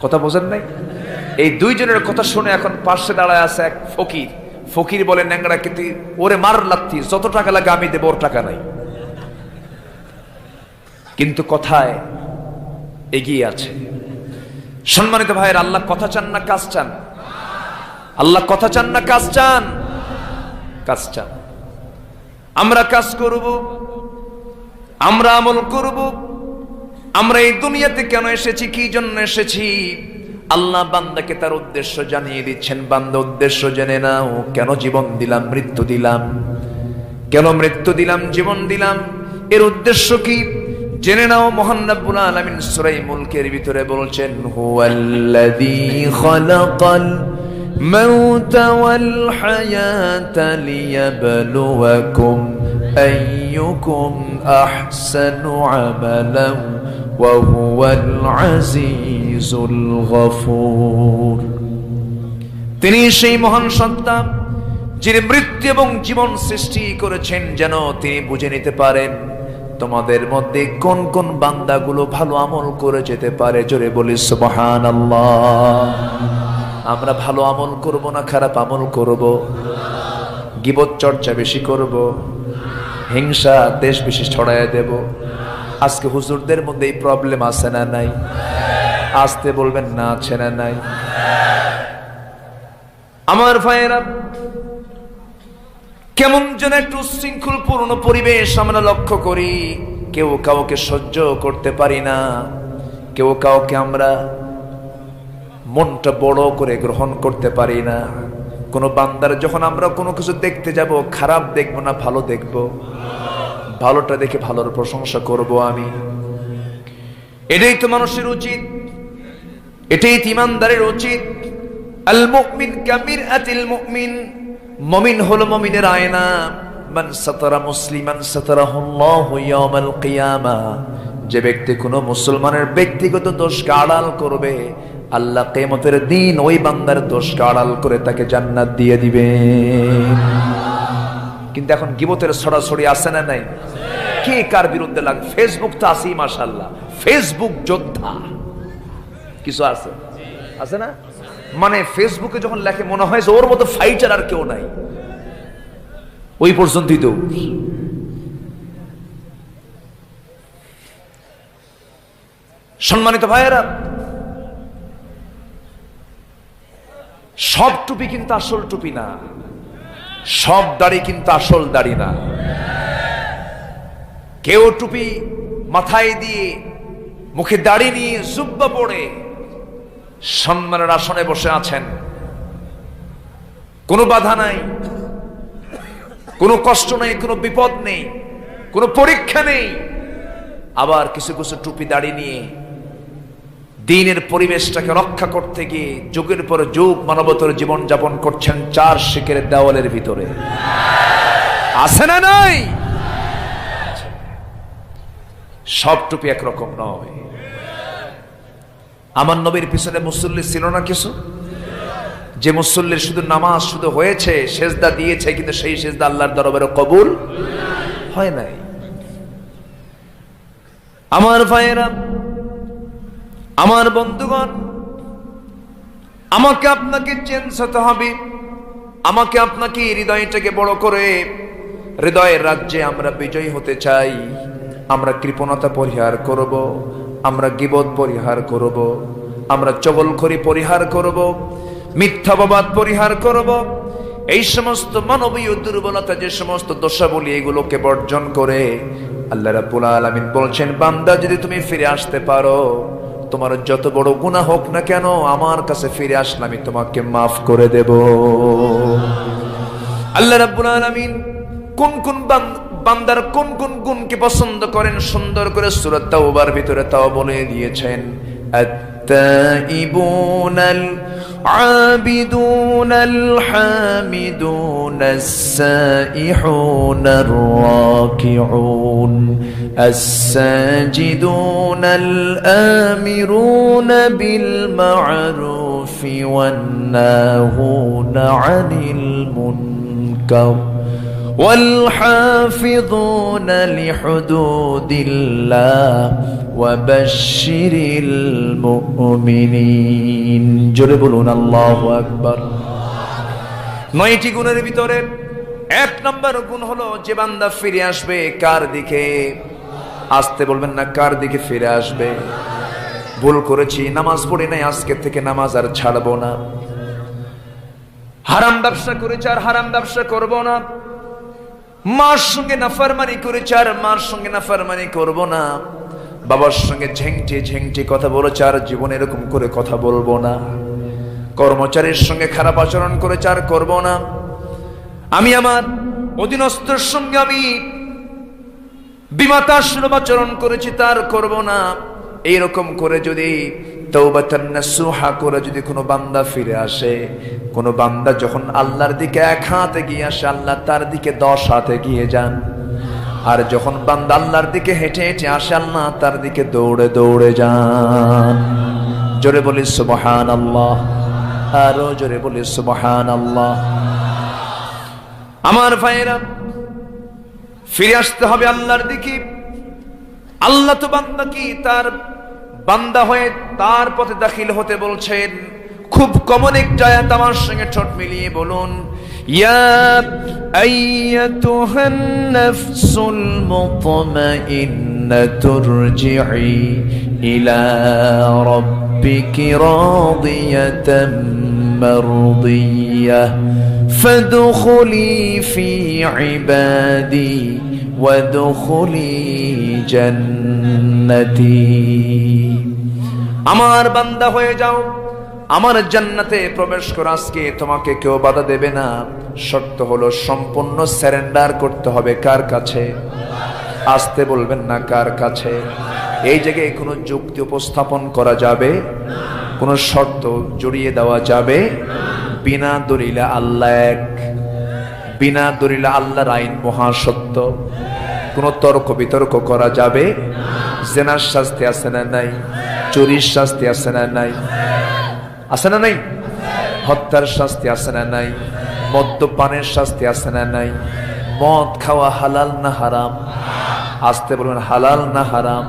কথা বোঝেন নাই? এই দুইজনের কথা শুনে এখন পাশে দাঁড়ায় আছে এক ফকির। ফকির বলে ন্যাংরাকে, তুই ওরে মার লাগতি, যত টাকা লাগে আমি দেব, ওর টাকা নাই। কিন্তু কথায় এগিয়ে আছে। সম্মানিত ভাইয়ের, আল্লাহ কথা চান না কাজ চান? আল্লাহ কথা চান না কাজ চান? কাজ চান। আমরা কাজ করব, আমরা আমল করব। আমরা এই দুনিয়াতে কেন এসেছি, কি জন্য এসেছি, আল্লাহ বান্দাকে তার উদ্দেশ্য জানিয়ে দিচ্ছেন। বান্দা উদ্দেশ্য জেনে নাও, কেন জীবন দিলাম, মৃত্যু দিলাম, কেন মৃত্যু দিলাম, জীবন দিলাম, এর উদ্দেশ্য কি? জেনে নাও মহান রব্বুল আলামিন সূরা মুলকের ভিতরে বলছেন হুয়াল্লাযী খালাকাল মাউতা ওয়াল হায়াতা লিয়াবলুয়াকুম আইয়ুকুম আহসানু আমালান ওয়া হুয়াল আজিজুল গফুর। তিনি সেই মহান সত্তা যিনি মৃত্যু এবং জীবন সৃষ্টি করেছেন যেন তিনি বুঝে নিতে পারেন তোমাদের মধ্যে কোন কোন বান্দাগুলো ভালো আমল করে যেতে পারে। জোরে বলি সুবহানাল্লাহ। আমরা ভালো আমল করব না খারাপ আমল করব? গীবত চর্চা বেশি করব, হিংসা দেশ বেশি ছড়ায় দেব? আজকে হুজুরদের মধ্যে এই প্রবলেম আছে না নাই? আসতে বলবেন না, আছে না নাই? আমার ভাইয়েরা, কেমন যেন একটু শৃঙ্খলপূর্ণ পরিবেশ আমরা লক্ষ্য করি। কেউ কাউকে সহ্য করতে পারি না, কেউ কাউকে আমরা মনটা বড় করে গ্রহণ করতে পারি না। কোনো বান্দার যখন আমরা কোনো কিছু দেখতে যাব, খারাপ দেখবো না ভালো দেখব? ভালোটা দেখে ভালোর প্রশংসা করব আমি। এটাই তো মানুষের উচিত, এটাই ইমানদারের উচিত। আল মুমিন কামিরআতিল মুমিন, মুমিন হলো মুমিনের আয়না। মান সাতারা মুসলিমান সাতারাহুল্লাহু ইয়াউমাল কিয়ামা, যে ব্যক্তি কোনো মুসলমানের ব্যক্তিগত দোষকে আড়াল করবে, আল্লাহ কিয়ামতের দিন ওই বান্দার দোষকে আড়াল করে তাকে জান্নাত দিয়ে দিবে। কিন্তু এখন গীবতের ছড়াছড়ি আছে না নাই? কে কার বিরুদ্ধে লাগ? ফেসবুক তো আছেই মাশাআল্লাহ, ফেসবুক যোদ্ধা কিছু আছে, আছে না? মানে ফেসবুকে যখন লেখে মনে হয় যে ওর মতো ফাইটার আর কেউ নাই, ওই পর্যন্তই তো। সম্মানিত ভাইয়েরা, সব টুপি কিন্তু আসল টুপি না, সব দাড়ি কিন্তু আসল দাড়ি না। কেউ টুপি মাথায় দিয়ে মুখে দাড়ি নিয়ে জুব্বা পড়ে সম্মানের আসনে বসে আছেন, কোনো বাধা নাই, কোনো কষ্ট নেই, কোনো বিপদ নেই, কোনো পরীক্ষা নেই। আবার কিছু কিছু টুপি দাড়ি নিয়ে দ্বীনের পরিবেশটাকে রক্ষা করতে গিয়ে যুগের পর যুগ মানবতার জীবন যাপন করছেন চার শিখের দেওয়ালের ভিতরে। আছে না নাই? সব টুপি একরকম নয়। আমার নবীর পিছনে মুসল্লি ছিল না কিছু? যে মুসল্লির শুধু নামাজ শুধু হয়েছে, সেজদা দিয়েছে, কিন্তু সেই সেজদা আল্লাহর দরবারে কবুল হয় নাই। আমার ভাইয়েরা, আমার বন্ধুগণ, আমাকে আপনাকে চেঞ্জ হতে হবে। আমাকে আপনাকে হৃদয়টাকে বড় করে হৃদয়ের রাজ্যে আমরা বিজয়ী হতে চাই। আমরা কৃপণতা পরিহার করব, আমরা গীবত পরিহার করব, আমরা চগলখড়ি পরিহার করব, মিথ্যাবাদ পরিহার করব। এই সমস্ত মানবীয় দুর্বলতা, যে সমস্ত দোষাবলী, এগুলোকে বর্জন করে আল্লাহ রাব্বুল আলামিন বলছেন, বান্দা যদি তুমি ফিরে আসতে পারো, তোমার যত বড় গুনাহ হোক না কেন, আমার কাছে ফিরে আসলে আমি তোমাকে মাফ করে দেব। আল্লাহ রাব্বুল আলামিন কোন কোন বান্দার কোন কোন গুণকে পছন্দ করেন সুন্দর করে সূরা তাওবার ভিতরে তাও বলে দিয়েছেন। التائبون العابدون الحامدون السائحون الراكعون الساجدون الآمرون بالمعروف والناهون عن المنكر والحافظون لحدود الله وبشر المؤمنين। জোরে বলুন আল্লাহু আকবার। 9টি গুণের ভিতরে 1 নম্বর গুণ হলো যে বান্দা ফিরে আসবে কার দিকে? আসতে বলবেন না, কার দিকে ফিরে আসবে? ভুল করেছি, নামাজ পড়ি নাই, আজকে থেকে নামাজ আর ছাড়বো না। হারাম ব্যবসা করেছি, আর হারাম ব্যবসা করব না। মার সঙ্গে নাফরমানি করেছি, আর মার সঙ্গে নাফরমানি করব না। বাবার সঙ্গে ঝেংটে ঝেংটে কথা বলেছি, আর জীবনে এরকম করে কথা বলবো না। কর্মচারীর সঙ্গে খারাপ আচরণ করেছি, আর করব না। আমি আমার অধীনস্থর সঙ্গে আমি বিমাতার সুলভ আচরণ করেছি তার করব না, এইরকম করে যদি তওবাতান নাসুহা করে যদি কোনো বান্দা ফিরে আসে, কোনো বান্দা যখন আল্লাহর দিকে এক হাতে গিয়ে আসে, আল্লাহ তার দিকে 10 হাতে গিয়ে যান। আর যখন বান্দা আল্লাহর দিকে হেঁটে হেঁটে আসে, আল্লাহ তার দিকে দৌড়ে দৌড়ে যান। জোরে বলি সুবহানাল্লাহ, আরো জোরে বলি সুবহানাল্লাহ। আমার ভাইরা, ফিরে আসতে হবে আল্লাহর দিকে। আল্লাহ তো বান্দা কি তার বান্দা হয়ে তার পথে দাখিল হতে বলছেন। খুব কমন একটা আয়াত, আমার সঙ্গে ঠোঁট মিলিয়ে বলুন, ইয়া আইয়াতুহান নাফসুল মুতমাইন্নাতু ইরজিই ইলা রাব্বিকি রাদিয়াতাম মারদিয়াহ ফাদখুলি ফি ইবাদি ওয়াদখুলি জান্নাতি। আমার বান্দা হয়ে যাও, আমার জান্নাতে প্রবেশ করো। আজকে তোমাকে কেউ বাধা দেবে না। শর্ত হলো সম্পূর্ণ সারেন্ডার করতে হবে। কার কাছে? আসতে বলবেন না, কার কাছে? এই জায়গায় কোনো যুক্তি উপস্থাপন করা যাবে, কোনো শর্ত জড়িয়ে দেওয়া যাবে? বিনা দলিলে আল্লাহ এক, বিনা দলিলে আল্লাহর আইন মহাসত্য। কোনো তর্ক বিতর্ক করা যাবে? জেনার শাস্তি আছে না নাই? চুরির শাস্তি আছে না নাই? আছে না নাই? হত্যার শাস্তি আছে না নাই? মদ্যপানের শাস্তি আছে না নাই? মদ খাওয়া হালাল না হারাম? আসতে বলবেন, হালাল না হারাম?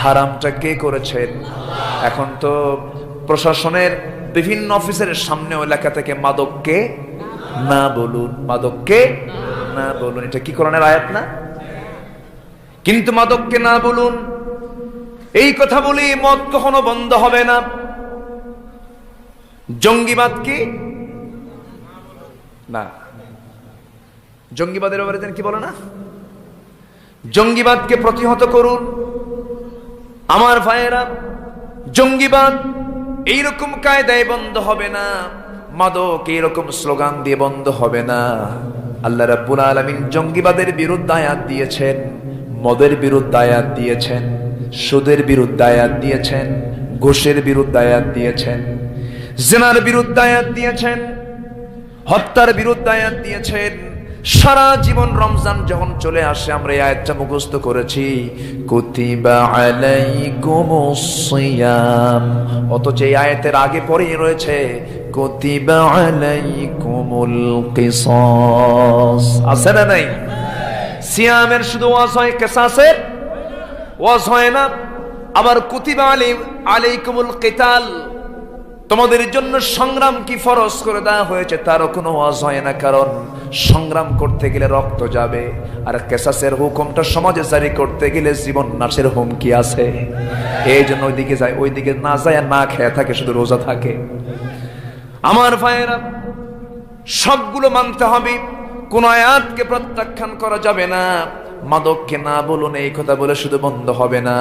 হারামটা কে করেছেন? এখন তো প্রশাসনের বিভিন্ন অফিসের সামনে এলাকা থেকে মাদককে না বলুন, মাদককে না বলুন। এটা কি কোরআনের আয়াত না? কিন্তু মাদককে না বলুন, এই কথা বলি মদ কখনো বন্ধ হবে না। জঙ্গিবাদ কি না? জঙ্গিবাদের ব্যাপারে কি বলে না? জঙ্গিবাদকে প্রতিহত করুন। আমার ভাইয়েরা, জঙ্গিবাদ এইরকম কায়দায় বন্ধ হবে না, মাদক এইরকম স্লোগান দিয়ে বন্ধ হবে না। আল্লাহ রাব্বুল আলামিন জঙ্গিবাদের বিরুদ্ধে আয়াত দিয়েছেন, মদের বিরুদ্ধে আয়াত দিয়েছেন, সুদের বিরুদ্ধে আয়াত দিয়েছেন, ঘুষের বিরুদ্ধে আয়াত দিয়েছেন, জিনার বিরুদ্ধে আয়াত দিয়েছেন, হত্যার বিরুদ্ধে আয়াত দিয়েছেন। সারা জীবন রমজান যখন চলে আসে আমরা এই আয়াতটা মুখস্থ করেছি, কুতিবা আলাইকুমুস সিয়াম। অথচ এই আয়াতের আগে পরেই রয়েছে কুতিবা আলাইকুমুল কিসাস। আছে না নাই? সিয়ামের শুধু ওয়াজ হয়, কিসাসের ওয়াজ হয় না। আবার কুতিবা আলাইকুমুল কিতাল, তোমাদের জন্য সংগ্রাম কি ফরজ করে দেওয়া হয়েছে, তারও কোনো ওয়াজ হয় না। কারণ সংগ্রাম করতে গেলে রক্ত যাবে, আর কিসাসের হুকুমটা সমাজে জারি করতে গেলে জীবন নাশের হুমকি আছে। এই জন্য ওইদিকে যায়, ওইদিকে না যায়, না খেয়ে থাকে, শুধু রোজা থাকে। আমার ভাইয়েরা, সবগুলো মানতে হবে, কোন আয়াতকে প্রত্যাখ্যান করা যাবে না। মাদককে না বলুন এই কথা বলে শুধু বন্ধ হবে না।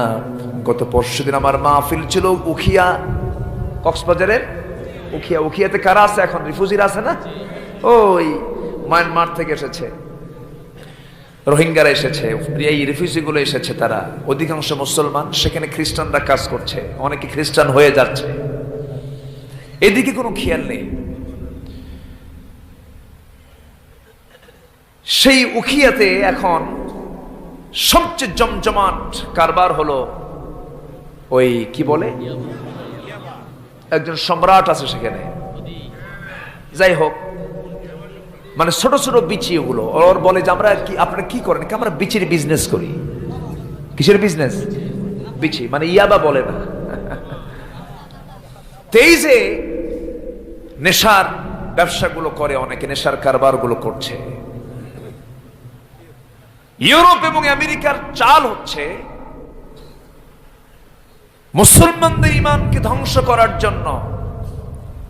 গত পরশুদিন আমার মাহফিল ছিল উখিয়া, কক্সবাজারের উখিয়া। উখিয়াতে কারা আছে এখন? রিফিউজিরা আছে না? ওই মায়ানমার থেকে এসেছে, রোহিঙ্গারা এসেছে, এই রিফিউজি গুলো এসেছে। তারা অধিকাংশ মুসলমান, সেখানে খ্রিস্টানরা কাজ করছে, অনেকে খ্রিস্টান হয়ে যাচ্ছে। এদিকে কোনো খেয়াল নেই। সেই উখিয়াতে এখন সবচেয়ে জমজমাট কারবার হলো ওই কি বলে, একজন সম্রাট আছে সেখানে। যাই হোক, মানে ছোট ছোট বিচি, ওগুলো ওর বলে যে আমরা কি, আপনারা কি করেন? আমরা বিচির বিজনেস করি। কিসের বিজনেস? বিচি, মানে ইয়াবা বলে না। তেইজে নেশার ব্যবসাগুলো করে, অনেকে নেশার কারবার গুলো করছে। ইউরোপ এবং আমেরিকার চাল হচ্ছে মুসলমানদের ইমানকে ধ্বংস করার জন্য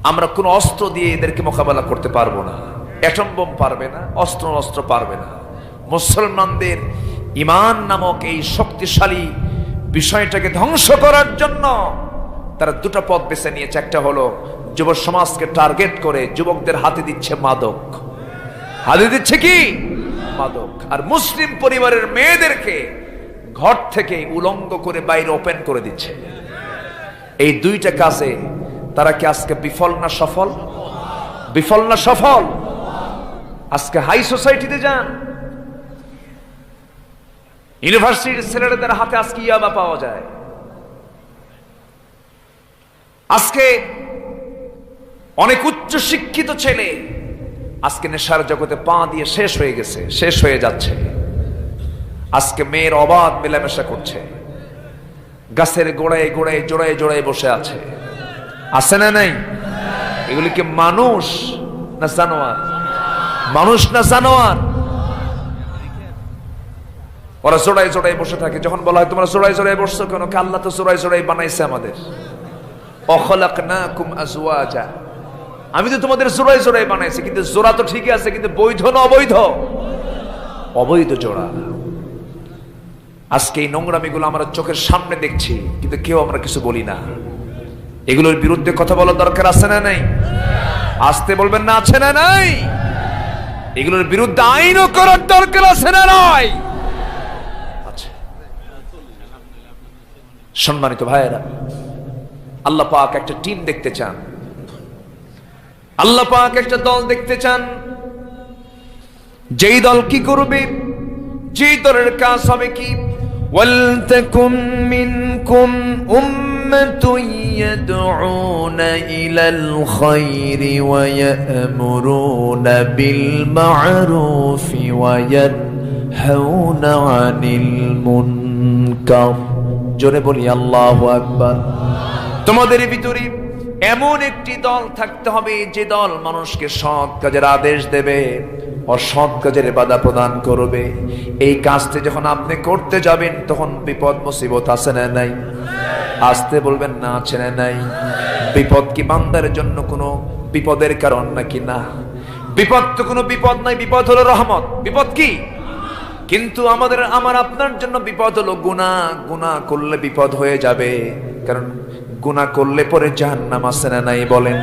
আমরা কোন অস্ত্র দিয়ে এদেরকে মোকাবেলা করতে পারবো না। অ্যাটম বোম পারবে না, অস্ত্র পারবে না। মুসলমানদের ইমান নামক এই শক্তিশালী বিষয়টাকে ধ্বংস করার জন্য তারা দুটো পথ বেছে নিয়েছে। একটা হলো যুব সমাজকে টার্গেট করে যুবকদের হাতে দিচ্ছে মাদক। হাতে দিচ্ছে কি? মাদক। আর মুসলিম পরিবারের মেয়েদেরকে ঘর থেকে উলঙ্গ করে বাইরে ওপেন করে দিচ্ছে। এই দুইটা কাজে তারা কি আজকে বিফল না সফল? বিফল না সফল? আজকে হাই সোসাইটিতে যান, ইউনিভার্সিটির ছেলেদের হাতে আজকে ইয়াবা পাওয়া যায়। আজকে অনেক উচ্চ শিক্ষিত ছেলে আজকে নেশার জগতে পা দিয়ে শেষ হয়ে গেছে, শেষ হয়ে যাচ্ছে। আজকে মেয়ের অবাধ মেলামেশা করছে, গাছের গোড়ায় গোড়ায় জোড়ায় জোড়ায় বসে আছে। আছে না নাই? এগুলি কি মানুষ না জানোয়ার? মানুষ না জানোয়ার? ওরা জোড়ায় জোড়ায় বসে থাকে। যখন বলা হয় তোমরা জোড়ায় জোড়ায় বসছো কেন? আল্লাহ তো জোড়ায় জোড়ায় বানাইছে আমাদের। অখলাকনাকুম আজওয়াজা, আমি তো তোমাদের জোড়ায় জোড়ায় বানাইছি। কিন্তু জোড়া তো ঠিকই আছে, কিন্তু বৈধ না অবৈধ? অবৈধ জোড়া। আজকে এই নোংরামিগুলো আমরা চোখের সামনে দেখছি, কিন্তু কেউ আমরা কিছু বলি না। এগুলোর বিরুদ্ধে কথা বলার দরকার আছে না নাই? আসতে বলবেন না, আছে না নাই? এগুলোর বিরুদ্ধে আইনও করার দরকার আছে না নাই? আচ্ছা, সম্মানিত ভাইয়েরা, আল্লাহ পাক একটা টিম দেখতে চান, আল্লাহ পাক একটা দল দেখতে চান। যেই দল কি করবে, যেই দলের কাজ হবে কি, ওয়ালতাকুম মিনকুম উম্মাতুন ইয়াদউনা ইলাল খায়রি ওয়া ইয়া'মুরুনা বিল মা'রুফি ওয়া ইয়ানহাউনা আনিল মুনকার। জোরে বলি আল্লাহু আকবার। তোমাদের ভিতরে এমন একটি দল থাকতে হবে যে দল মানুষকে সৎ কাজের আদেশ দেবে, অসৎ কাজের বাধা প্রদান করবে। এই কাজটি যখন আপনি করতে যাবেন তখন বিপদ মুসিবত আছে না নাই? আসতে বলবেন না, আছে না নাই? বিপদ কি বান্দার জন্য কোনো বিপদের কারণ নাকি? না, বিপদ তো কোনো বিপদ নাই। বিপদ হলো রহমত। বিপদ কি? কিন্তু আমার আপনার জন্য বিপদ হলো গুনাহ। গুনাহ করলে বিপদ হয়ে যাবে, কারণ গুনাহ করলে পরে জাহান্নাম আছে না নাই? বলেন।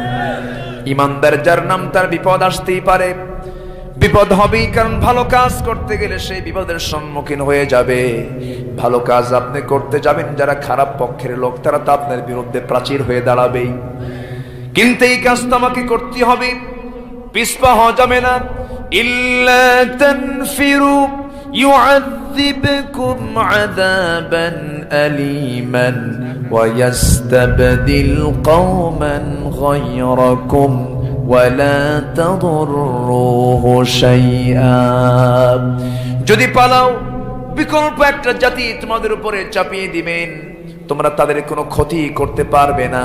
ইমানদার যার নাম, তার বিপদ আসতেই পারে, বিপদ হবেই, কারণ ভালো কাজ করতে গেলে সেই বিপদের সম্মুখীন হয়ে যাবে। ভালো কাজ আপনি করতে যাবেন, যারা খারাপ পক্ষের লোক তারা তো আপনার বিরুদ্ধে প্রাচীর হয়ে দাঁড়াবেই। কিন্তু এই কাজ তো আমাকে করতে হবে, পিছপা হওয়া যাবে না। ইল্লা তানফিরু يعذبكم عذابا أليما ويستبدل قوما غيركم ولا تضروه شيئا। যদি পালাও, বিকল্প একটা জাতি তোমাদের উপরে চাপিয়ে দিবেন, তোমরা তাদের কোনো ক্ষতি করতে পারবে না।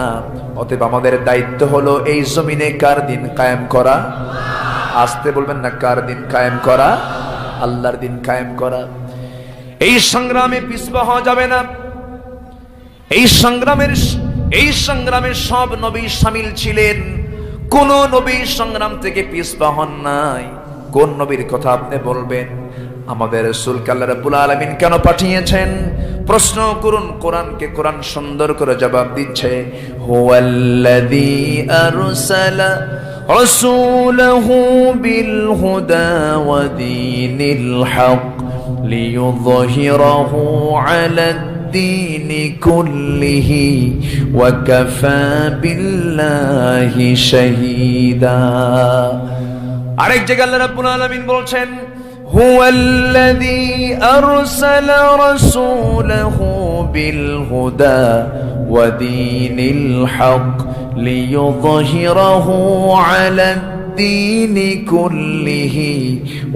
অতএব আমাদের দায়িত্ব হলো এই জমিনে কার দিন কায়েম করা? আসতে বলবেন না, কার দিন কায়েম করা? আল্লাহর দিন কায়েম করা। এই সংগ্রামে পিছপা হওয়া যাবে না। এই সংগ্রামের সব নবী শামিল ছিলেন, কোন নবী সংগ্রাম থেকে পিছপা হন নাই। কোন নবীর কথা আপনি বলবেন? আমাদের রাসূলকে আল্লাহ রাব্বুল আলামিন কেন পাঠিয়েছেন? প্রশ্ন করুন কোরআনকে, কোরআন সুন্দর করে জবাব দিচ্ছে। হুয়াল্লাযী আরসালা রাসূলাহু বিল হুদা ওয়া দীনিল হক লিইয়ুযহিরাহু আলাদ-দীনি কুল্লিহি ওয়া কাফা বিল্লাহি শাহীদা। আরেক জায়গায় আল্লাহ রাব্বুল আলামিন বলছেন, هو الذي أرسل رسوله بالهدى ودين الحق ليظهره على الدين كله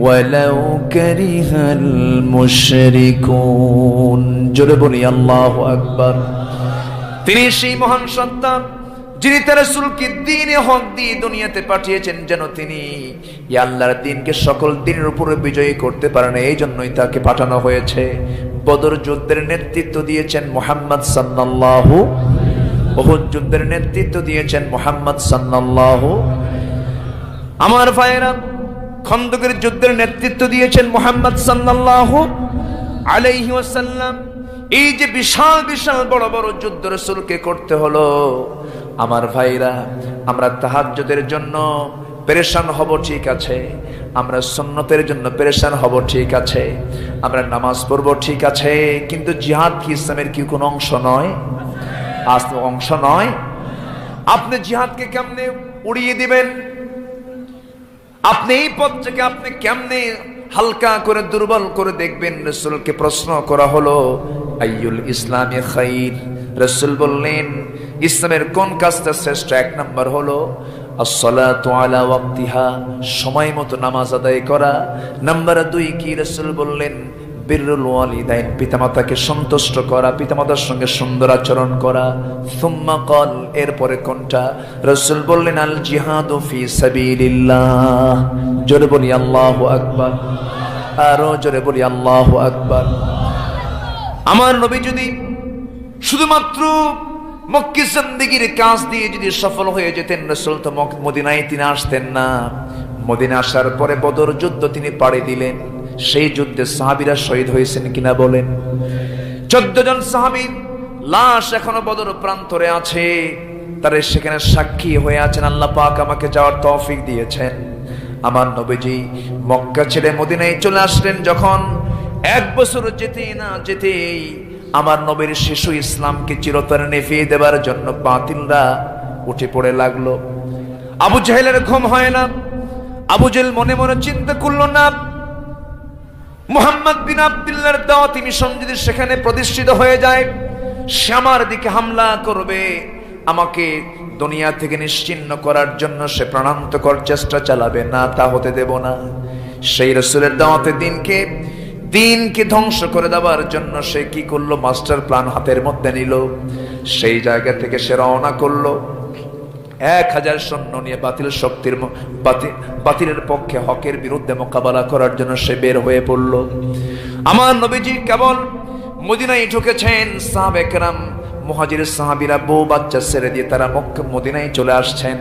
ولو كره المشركون। জোরে বলি আল্লাহু আকবার। তিনি সেই মহান সত্তা যিনি তার রাসূলকে দ্বীনে হক দিয়ে দুনিয়াতে পাঠিয়েছেন, যেন তিনি এই আল্লাহর দ্বীনকে সকল দ্বীনের উপরে বিজয়ী করতে পারেন। এই জন্যই তাকে পাঠানো হয়েছে। বদর যুদ্ধের নেতৃত্ব দিয়েছেন মুহাম্মদ সাল্লাল্লাহু, উহুদ যুদ্ধের নেতৃত্ব দিয়েছেন মুহাম্মদ সাল্লাল্লাহু। আমার ভাইয়েরা, খন্দকের যুদ্ধের নেতৃত্ব দিয়েছেন মুহাম্মদ সাল্লাল্লাহু আলাইহি ওয়াসাল্লাম। এই যে বিশাল বিশাল বড় বড় যুদ্ধ রাসূলকে করতে হলো, আমার ভাইরা, আমরা তাহাজ্জুদের জন্য পেরেশান হব ঠিক আছে, আমরা সুন্নতের জন্য পেরেশান হব ঠিক আছে, আমরা নামাজ পড়ব ঠিক আছে, কিন্তু জিহাদ কি ইসলামের কি কোনো অংশ নয়? আজ তো অংশ নয়। আপনি জিহাদকে কেমনে উড়িয়ে দিবেন? আপনি এই পথটাকে আপনি কেমনে হালকা করে দুর্বল করে দেখবেন? রাসূলকে প্রশ্ন করা হলো, আইয়ুল ইসলামি খাইর। রাসূল বললেন, ইসলামের কোন কাজটা শ্রেষ্ঠ? এক নাম্বার হলো আসসালাতু আলা ওয়াক্তিহা, সময় মতো নামাজ আদায় করা। নাম্বার 2 কি? রাসূল বললেন বিররুল ওয়ালিদাইন, পিতামাতাকে সন্তুষ্ট করা, পিতামাতার সঙ্গে সুন্দর আচরণ করা। সুম্মা ক্বাল, এরপরে কোনটা? রাসূল বললেন আল জিহাদু ফি সাবিলিল্লাহ। জোরে বলি আল্লাহু আকবার, আরো জোরে বলি আল্লাহু আকবার। আমার নবী যদি শুধুমাত্র মক্কি জিন্দেগীর কাজ দিয়ে যদি সফল হয়ে যেতেন, রাসূল তো মদিনায় তিনি আসতেন না। মদিনা আসার পরে বদর যুদ্ধ তিনি পাড়ি দিলেন। সেই যুদ্ধে সাহাবীরা শহীদ হয়েছেন কিনা বলেন? 14 জন সাহাবীর লাশ এখনো বদর প্রান্তরে আছে, তারা সেখানে সাক্ষী হয়ে আছেন। আল্লাহ পাক আমাকে যাওয়ার তৌফিক দিয়েছেন। আমার নবীজি মক্কা ছেড়ে মদিনায় চলে আসলেন যখন, 1 বছর যেতে না যেতেই আমার নবীর শিশু ইসলামকে চিরতরে নিভিয়ে দেবার জন্য বাতিলরা উঠে পড়ে লাগলো। আবু জাহেলের ঘুম হয় না। আবু জাহেল মনে মনে চিন্তা করলো, না মুহাম্মদ বিন আব্দুল্লাহর দাওয়াতি মিশন যদি সেখানে প্রতিষ্ঠিত হয়ে যায়, সে আমার দিকে হামলা করবে, আমাকে দুনিয়া থেকে নিশ্চিহ্ন করার জন্য সে প্রাণান্তকর চেষ্টা চালাবে, না তা হতে দেব না। সেই রাসূলের দাওয়াতে দিনকে ধ্বংস করে দেওয়ার জন্য সে কি করলো? মাস্টার প্ল্যান হাতের মধ্যে নিল। সেই জায়গা থেকে সে রওনা করলো 1000 সৈন্য নিয়ে বাতিলের পক্ষে হকের বিরুদ্ধে মোকাবেলা করার জন্য সে বের হয়ে পড়ল। আমার নবীজি কেবল মদিনায় ঢুকেছেন, সাহাবায়ে কেরাম মুহাজির সাহাবীরা বউ বাচ্চা ছেড়ে দিয়ে তারা মদিনায় চলে আসছেন।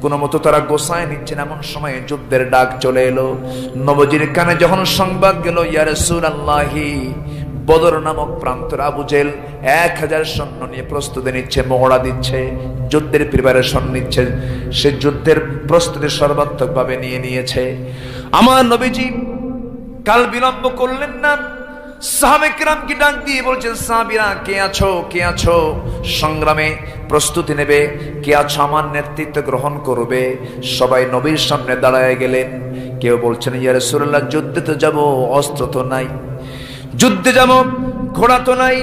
কোনো মতো তারা গোছায় নিচ্ছেন, এমন সময় যুদ্ধের ডাক চলে এলো। নবীজির কানে যখন সংবাদ গেল, ইয়া রাসূলুল্লাহি, বদর নামক প্রান্তর আবু জেহেল 1000 সৈন্য নিয়ে প্রস্তুতি নিচ্ছে, মহড়া দিচ্ছে, যুদ্ধের প্রিপারেশন নিচ্ছে, সে যুদ্ধের প্রস্তুতি সর্বাত্মকভাবে নিয়েছে। আমার নবীজি কাল বিলম্ব করলেন না, সাহাবায়ে কেরামকে ডাক দিয়ে বলছেন, সাহাবীরা কে আছো সংগ্রামে প্রস্তুতি নেবে, কে আছো আমার নেতৃত্ব গ্রহণ করবে? সবাই নবীর সামনে দাঁড়ায় গেলেন। কেউ বলছেন, ইয়া রাসূলুল্লাহ, যুদ্ধে তো যাব, অস্ত্র তো নাই, যুদ্ধে যাব, ঘোড়া তো নাই।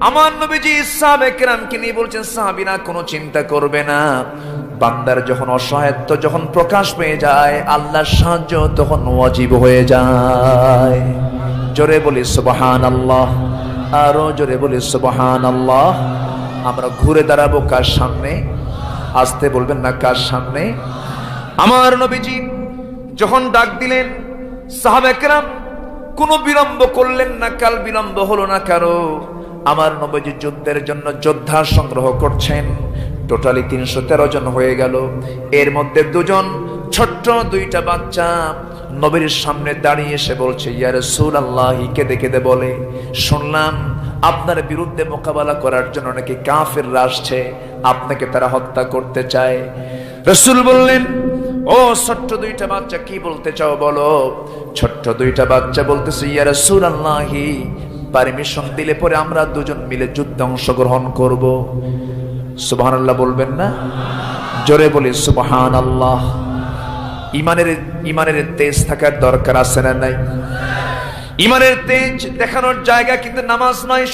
আমার নবীজি সাহাবায়ে কেরামকে নিয়ে বলছেন, সাহাবীরা কোনো চিন্তা করবে না, বান্দার যখন অসহায়ত্ব যখন প্রকাশ পেয়ে যায়, আল্লাহর সাহায্য তখন ওয়াজিব হয়ে যায়। জোরে বলি সুবহানাল্লাহ, আরো জোরে বলি সুবহানাল্লাহ। আমরা ঘুরে দাঁড়াবো কার সামনে? আসতে বলবেন না, কার সামনে? আমার নবীজি যখন ডাক দিলেন, সাহাবায়ে কেরাম কোনো বিলম্ব করলেন না, কাল বিলম্ব হলো না কারো। আমার নবীজি যুদ্ধের জন্য যোদ্ধা সংগ্রহ করছেন। টোটালি 313 জন হয়ে গেল। এর মধ্যে 2 জন ছোট্ট 2টা বাচ্চা নবীর সামনে দাঁড়িয়ে এসে বলছে, ইয়া রাসূলুল্লাহ, কেঁদে কেঁদে বলে, শুনলাম আপনার বিরুদ্ধে মোকাবেলা করার জন্য নাকি কাফেররা আসছে, আপনাকে তারা হত্যা করতে চায়। রাসূল বললেন, ও ছোট্ট 2টা বাচ্চা, কি বলতে চাও বলো? ছোট্ট 2টা বাচ্চা বলতেছে, ইয়া রাসূলুল্লাহ, পারমিশন দিলে পরে আমরা 2 জন মিলে যুদ্ধে অংশগ্রহণ করব। সুবহানাল্লাহ বলবেন না? জোরে বলি সুবহানাল্লাহ। ইমানের তেজ থাকার দরকার আছে না নাই? ইমানের তেজ দেখানোর জায়গা কিন্তু নামাজ নয়,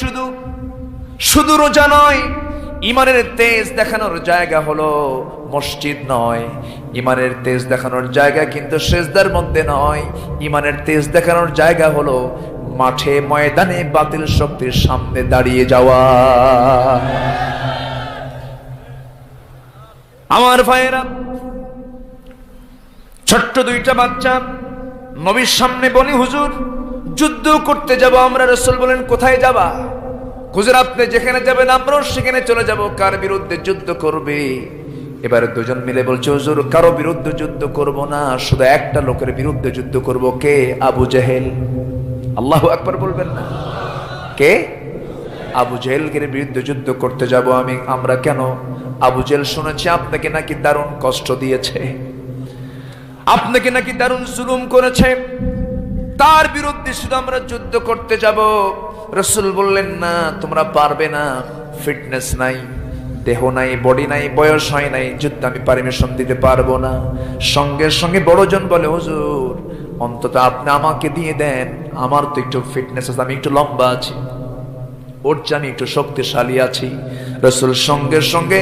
শুধু রোজা নয়। ইমানের তেজ দেখানোর জায়গা হলো মসজিদ নয়। ইমানের তেজ দেখানোর জায়গা কিন্তু সিজদার মধ্যে নয়। ইমানের তেজ দেখানোর জায়গা হলো মাঠে ময়দানে বাতিল শক্তির সামনে দাঁড়িয়ে যাওয়া। আমার ভাইয়েরা, ছোট্ট 2টা বাচ্চা নবীর সামনে বলি, হুজুর যুদ্ধ করতে যাব আমরা। রাসূল বলেন, কোথায় যাবা? হুজুর আপনি যেখানে যাবেন আমরাও সেখানে চলে যাব। কার বিরুদ্ধে যুদ্ধ করবে? এবারে 2 জন মিলে বলছে, হুজুর কারো বিরুদ্ধে যুদ্ধ করব না, শুধু একটা লোকের বিরুদ্ধে যুদ্ধ করব। কে? আবু জেহেল। আল্লাহু আকবার বলবেন না? কে? আবু জেহেলের বিরুদ্ধে যুদ্ধ করতে যাব আমরা। কেন? আবু জেহেল শুনেছি আপনাকে নাকি দারুণ কষ্ট দিয়েছে। আপনাকে নাকি দারুণ জুলুম করেছে, তার বিরুদ্ধে শুধু আমরা যুদ্ধ করতে যাব। রাসূল বললেন, না, তোমরা পারবে না, ফিটনেস নাই, দেহ নাই, বডি নাই, বয়স হয় নাই, যুদ্ধ আমি পারমিশন দিতে পারবো না। সঙ্গে সঙ্গে বড়জন বলে, হুজুর অন্তত আপনি আমাকে দিয়ে দেন, আমার তো একটু ফিটনেস আছে, আমি একটু লম্বা আছি, ওর চেয়ে আমি একটু শক্তিশালী আছি। রাসূল সঙ্গে সঙ্গে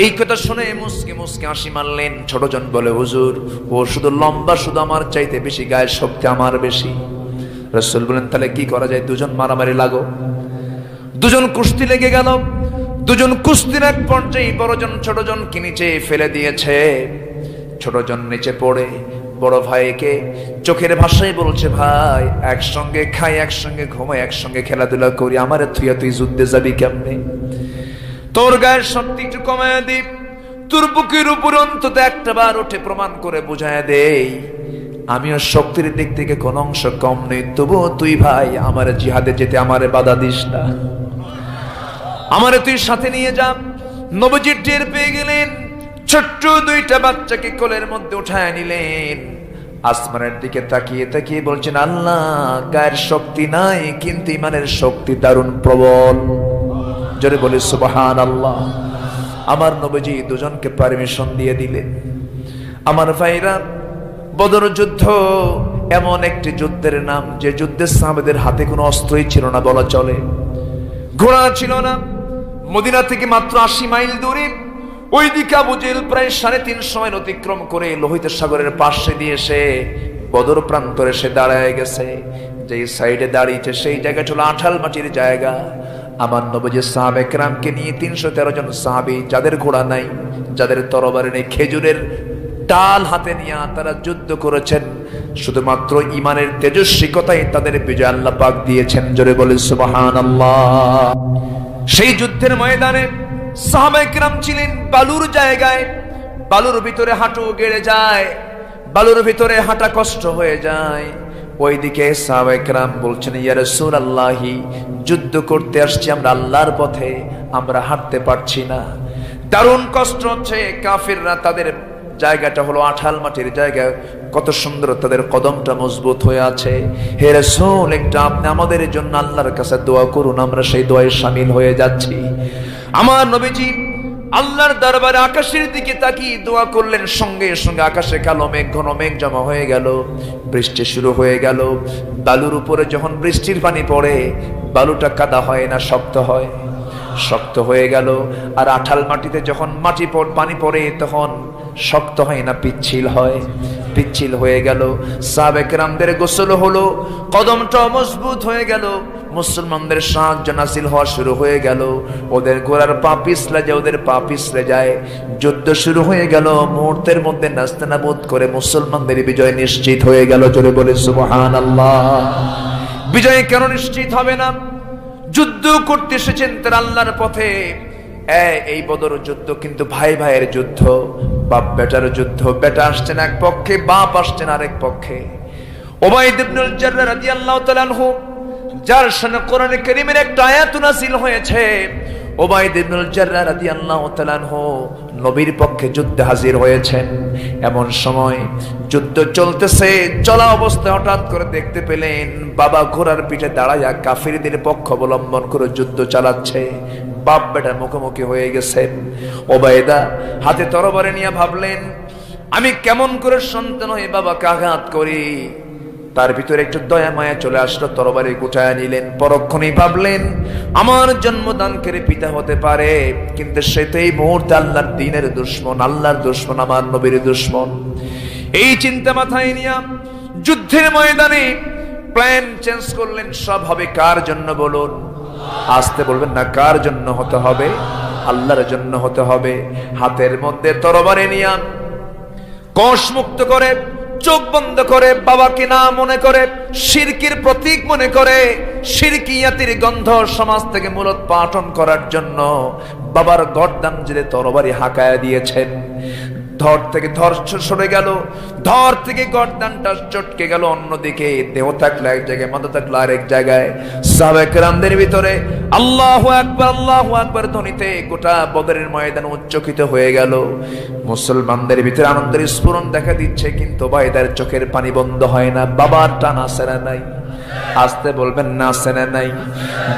এই কথা শুনে মুসকে মুসকে হাসি মারলেন। ছোটজন বলে, হুজুর ও শুধু লম্বা, শুধু আমার চাইতে বেশি, গায়ের শক্তি আমার বেশি। রাসূল বলেন, তাহলে কি করা যায়? দুজন মারামারি লাগো। দুজন কুস্তি লেগে গেল। দুজন কুস্তির এক পর্যায়ে বড়জন ছোটজনকে নিচে ফেলে দিয়েছে। ছোটজন নিচে পড়ে বড় ভাইকে চোখের ভাষায় বলছে, ভাই একসঙ্গে খাই, একসঙ্গে ঘুমাই, একসঙ্গে খেলাধুলা করি, আমারে থুইয়া তুই যুদ্ধে যাবি কেমনে? তোর গায়ের শক্তি একটু কমায় দি, তোর বুকের উপর অন্তত একটা বার উঠে প্রমাণ করে বুঝায় দেই আমিও শক্তির দিক থেকে কোন অংশ কম নেই, তবুও তুই ভাই আমার জিহাদে যেতে আমারে বাধা দিস না, আমারে তুই সাথে নিয়ে যা। নবীজি টের পেয়ে গেলেন, ছোট্ট দুইটা বাচ্চাকে কোলের মধ্যে উঠায় নিলেন। আসমানের দিকে তাকিয়ে তাকিয়ে বলছেন, আল্লাহ, গায়ের শক্তি নাই কিন্তু ইমানের শক্তি দারুণ প্রবল। জোরে বলে সুবহানাল্লাহ। আমার নবীজি দুজনকে পারমিশন দিয়ে দিলেন। আমার ভাইরা, বদর যুদ্ধ এমন একটি যুদ্ধের নাম যে যুদ্ধে সাহাবাদের হাতে কোনো অস্ত্রই ছিল না বলা চলে, ঘোড়া ছিল না। মদিনা থেকে মাত্র 80 মাইল দূরে, ওইদিকে আবু জেহেল প্রায় 3.5 মাইল অতিক্রম করে লোহিত সাগরের পাশে দিয়ে এসে বদর প্রান্তরে সে দাঁড়ায় গেছে। যেই সাইডে দাঁড়িয়েছে সেই জায়গাটা হলো আঠাল মাটির জায়গা। আমার নবীজি সাহাবে কেরামকে নিয়ে 313 জন সাহাবী, যাদের ঘোড়া নাই, যাদের তরবারি নেই, খেজুরের ডাল হাতে নিয়ে তারা যুদ্ধ করেছেন। শুধুমাত্র ইমানের তেজস্বিকতাই তাদের বিজয় আল্লাহ পাক দিয়েছেন। জোরে বলে সুবহানাল্লাহ। সেই যুদ্ধের ময়দানে সাহাবায়ে কেরাম ছিলেন বালুর জায়গায়, বালুর ভিতরে হাঁটু গেড়ে যায়, বালুর ভিতরে হাঁটা কষ্ট হয়ে যায়। ওইদিকে সাহাবায়ে কেরাম বলছেন, ইয়া রাসূলুল্লাহি, যুদ্ধ করতে আসছি আমরা আল্লাহর পথে, আমরা হাঁটতে পারছি না, দারুণ কষ্ট হচ্ছে। কাফিররা, তাদের জায়গাটা হলো আঠাল মাটির জায়গা, কত সুন্দর তাদের কদমটা মজবুত হয়ে আছে। হে রাসূল, একটু আপনি আমাদের জন্য আল্লাহর কাছে দোয়া করুন, আমরা সেই দোয়ায় শামিল হয়ে যাচ্ছি। আমার নবীজি আল্লাহর দরবারে আকাশের দিকে তাকিয়ে দোয়া করলেন। সঙ্গে সঙ্গে আকাশে কালো মেঘ, ঘন মেঘ জমা হয়ে গেল, বৃষ্টি শুরু হয়ে গেল। বালুর উপরে যখন বৃষ্টির পানি পড়ে, বালুটা কাদা হয় না, শক্ত হয়, শক্ত হয়ে গেল। আর আঠাল মাটিতে যখন পানি পড়ে, তখন শক্ত হয় না, পিচ্ছিল হয়, পিচ্ছিল হয়ে গেল। সাহাবে কেরামদের গোসল হলো, কদমটা মজবুত হয়ে গেল, মুসলমানদের সাহায্য নাসিল হওয়া শুরু হয়ে গেল। ওদের গোড়ার পা পিছলে যায়, ওদের পা পিছলে যায়, যুদ্ধ শুরু হয়ে গেল। মুহূর্তের মধ্যে নাস্তানাবুদ করে মুসলমানদের বিজয় নিশ্চিত হয়ে গেল। জোরে বলে সুবহানাল্লাহ। বিজয় কেন নিশ্চিত হবে না? যুদ্ধ করতে এসেছেন তারা আল্লাহর পথে। এই বদর যুদ্ধ কিন্তু ভাই ভাইয়ের যুদ্ধ, বাপ বেটার যুদ্ধ। বেটা আসছেন এক পক্ষে, বাপ আসছেন আরেক পক্ষে। উবাইদ ইবনুল জাররাহ রাদিয়াল্লাহু তাআলা আনহু, যার শানে কোরআনে কারীমের একটা আয়াত নাযিল হয়েছে, উবাইদ ইবনুল জাররাহ রাদিয়াল্লাহু তাআলা আনহু নবীর পক্ষে যুদ্ধে হাজির হয়েছেন। এমন সময় যুদ্ধ চলতেছে, চলা অবস্থায় হঠাৎ করে দেখতে পেলেন বাবা ঘোড়ার পিঠে দাঁড়ায়া কাফিরদের পক্ষ অবলম্বন করে যুদ্ধ চালাচ্ছে। বাপ বেটা মুখোমুখি হয়ে গেছেন। ওবায়দা হাতে তরবারি নিয়ে ভাবলেন, আমি কেমন করে সন্তান হয়ে বাবাকে আঘাত করি। তার ভিতরে একটু দয়া মায়া চলে আসলো, তরবারি গুটায় নিলেন। পরক্ষণেই ভাবলেন, আমার জন্মদানকারী পিতা হতে পারে, কিন্তু সে তো এই মুহূর্তে আল্লাহর দ্বীনের দুশমন, আল্লাহর দুশমন, আমার নবীর দুশমন। এই চিন্তা মাথায় নিয়ে যুদ্ধের ময়দানে প্ল্যান চেঞ্জ করলেন। সব হবে কার জন্য বলুন? আসতে বলবেন না, কার জন্য হতে হবে? আল্লাহর জন্য হতে হবে। হাতের মধ্যে তরবারি নিয়ে কোষ মুক্ত করে, চোখ বন্ধ করে, বাবাকে না মনে করে, শিরকির প্রতীক মনে করে, শিরকিয়াতির গন্ধ সমাজ থেকে মূলোৎপাটন করার জন্য বাবার গর্দান জেলে তরবারি হাঁকায়া দিয়েছেন। ধর থেকে ধর সরে গেল, ধর থেকে গর্দানটা চটকে গেল অন্যদিকে, দেহ থাকলো এক জায়গায়, মাথা থাকলো আরেক জায়গায়। সাহাবায়ে কেরামদের ভিতরে আল্লাহু আকবার ধ্বনিতে গোটা বদরের ময়দান উচ্চকিত হয়ে গেল। মুসলমানদের ভিতরে আনন্দের স্ফুরণ দেখা দিচ্ছে, কিন্তু ওবায়দার চোখের পানি বন্ধ হয় না। বাবার টান আছে না নাই? আসতে বলবেন না আছে না নাই?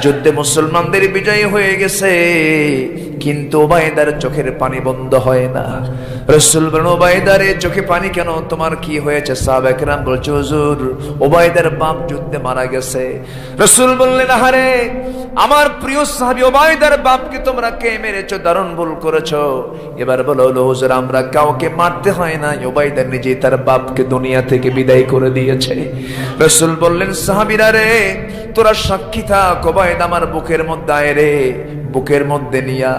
যুদ্ধে মুসলমানদের বিজয় হয়ে গেছে, কিন্তু ওবায়দার চোখের পানি বন্ধ হয় না। রাসূল বলেন, ওবায়দারে চোখে পানি কেন, তোমার কি হয়েছে? সাহাবায়ে কেরাম বলছে, হুজুর ওবায়দার বাপ যুদ্ধে মারা গেছে। রাসূল বললেন, আহারে আমার প্রিয় সাহাবী ওবায়দার বাপকে তোমরা কে মেরেছো? দারুণ ভুল করেছো। এবার বলো, হুজুর আমরা কাউকে মারতে হয় না, ওবায়দা নিজেই তার বাপকে দুনিয়া থেকে বিদায় করে দিয়েছে। রাসূল বললেন, সাহাবীরা রে তোরা সাক্ষী থাক, ওবায়দা আমার বুকের মধ্যে আয় রে। বুকের মধ্যে নিয়া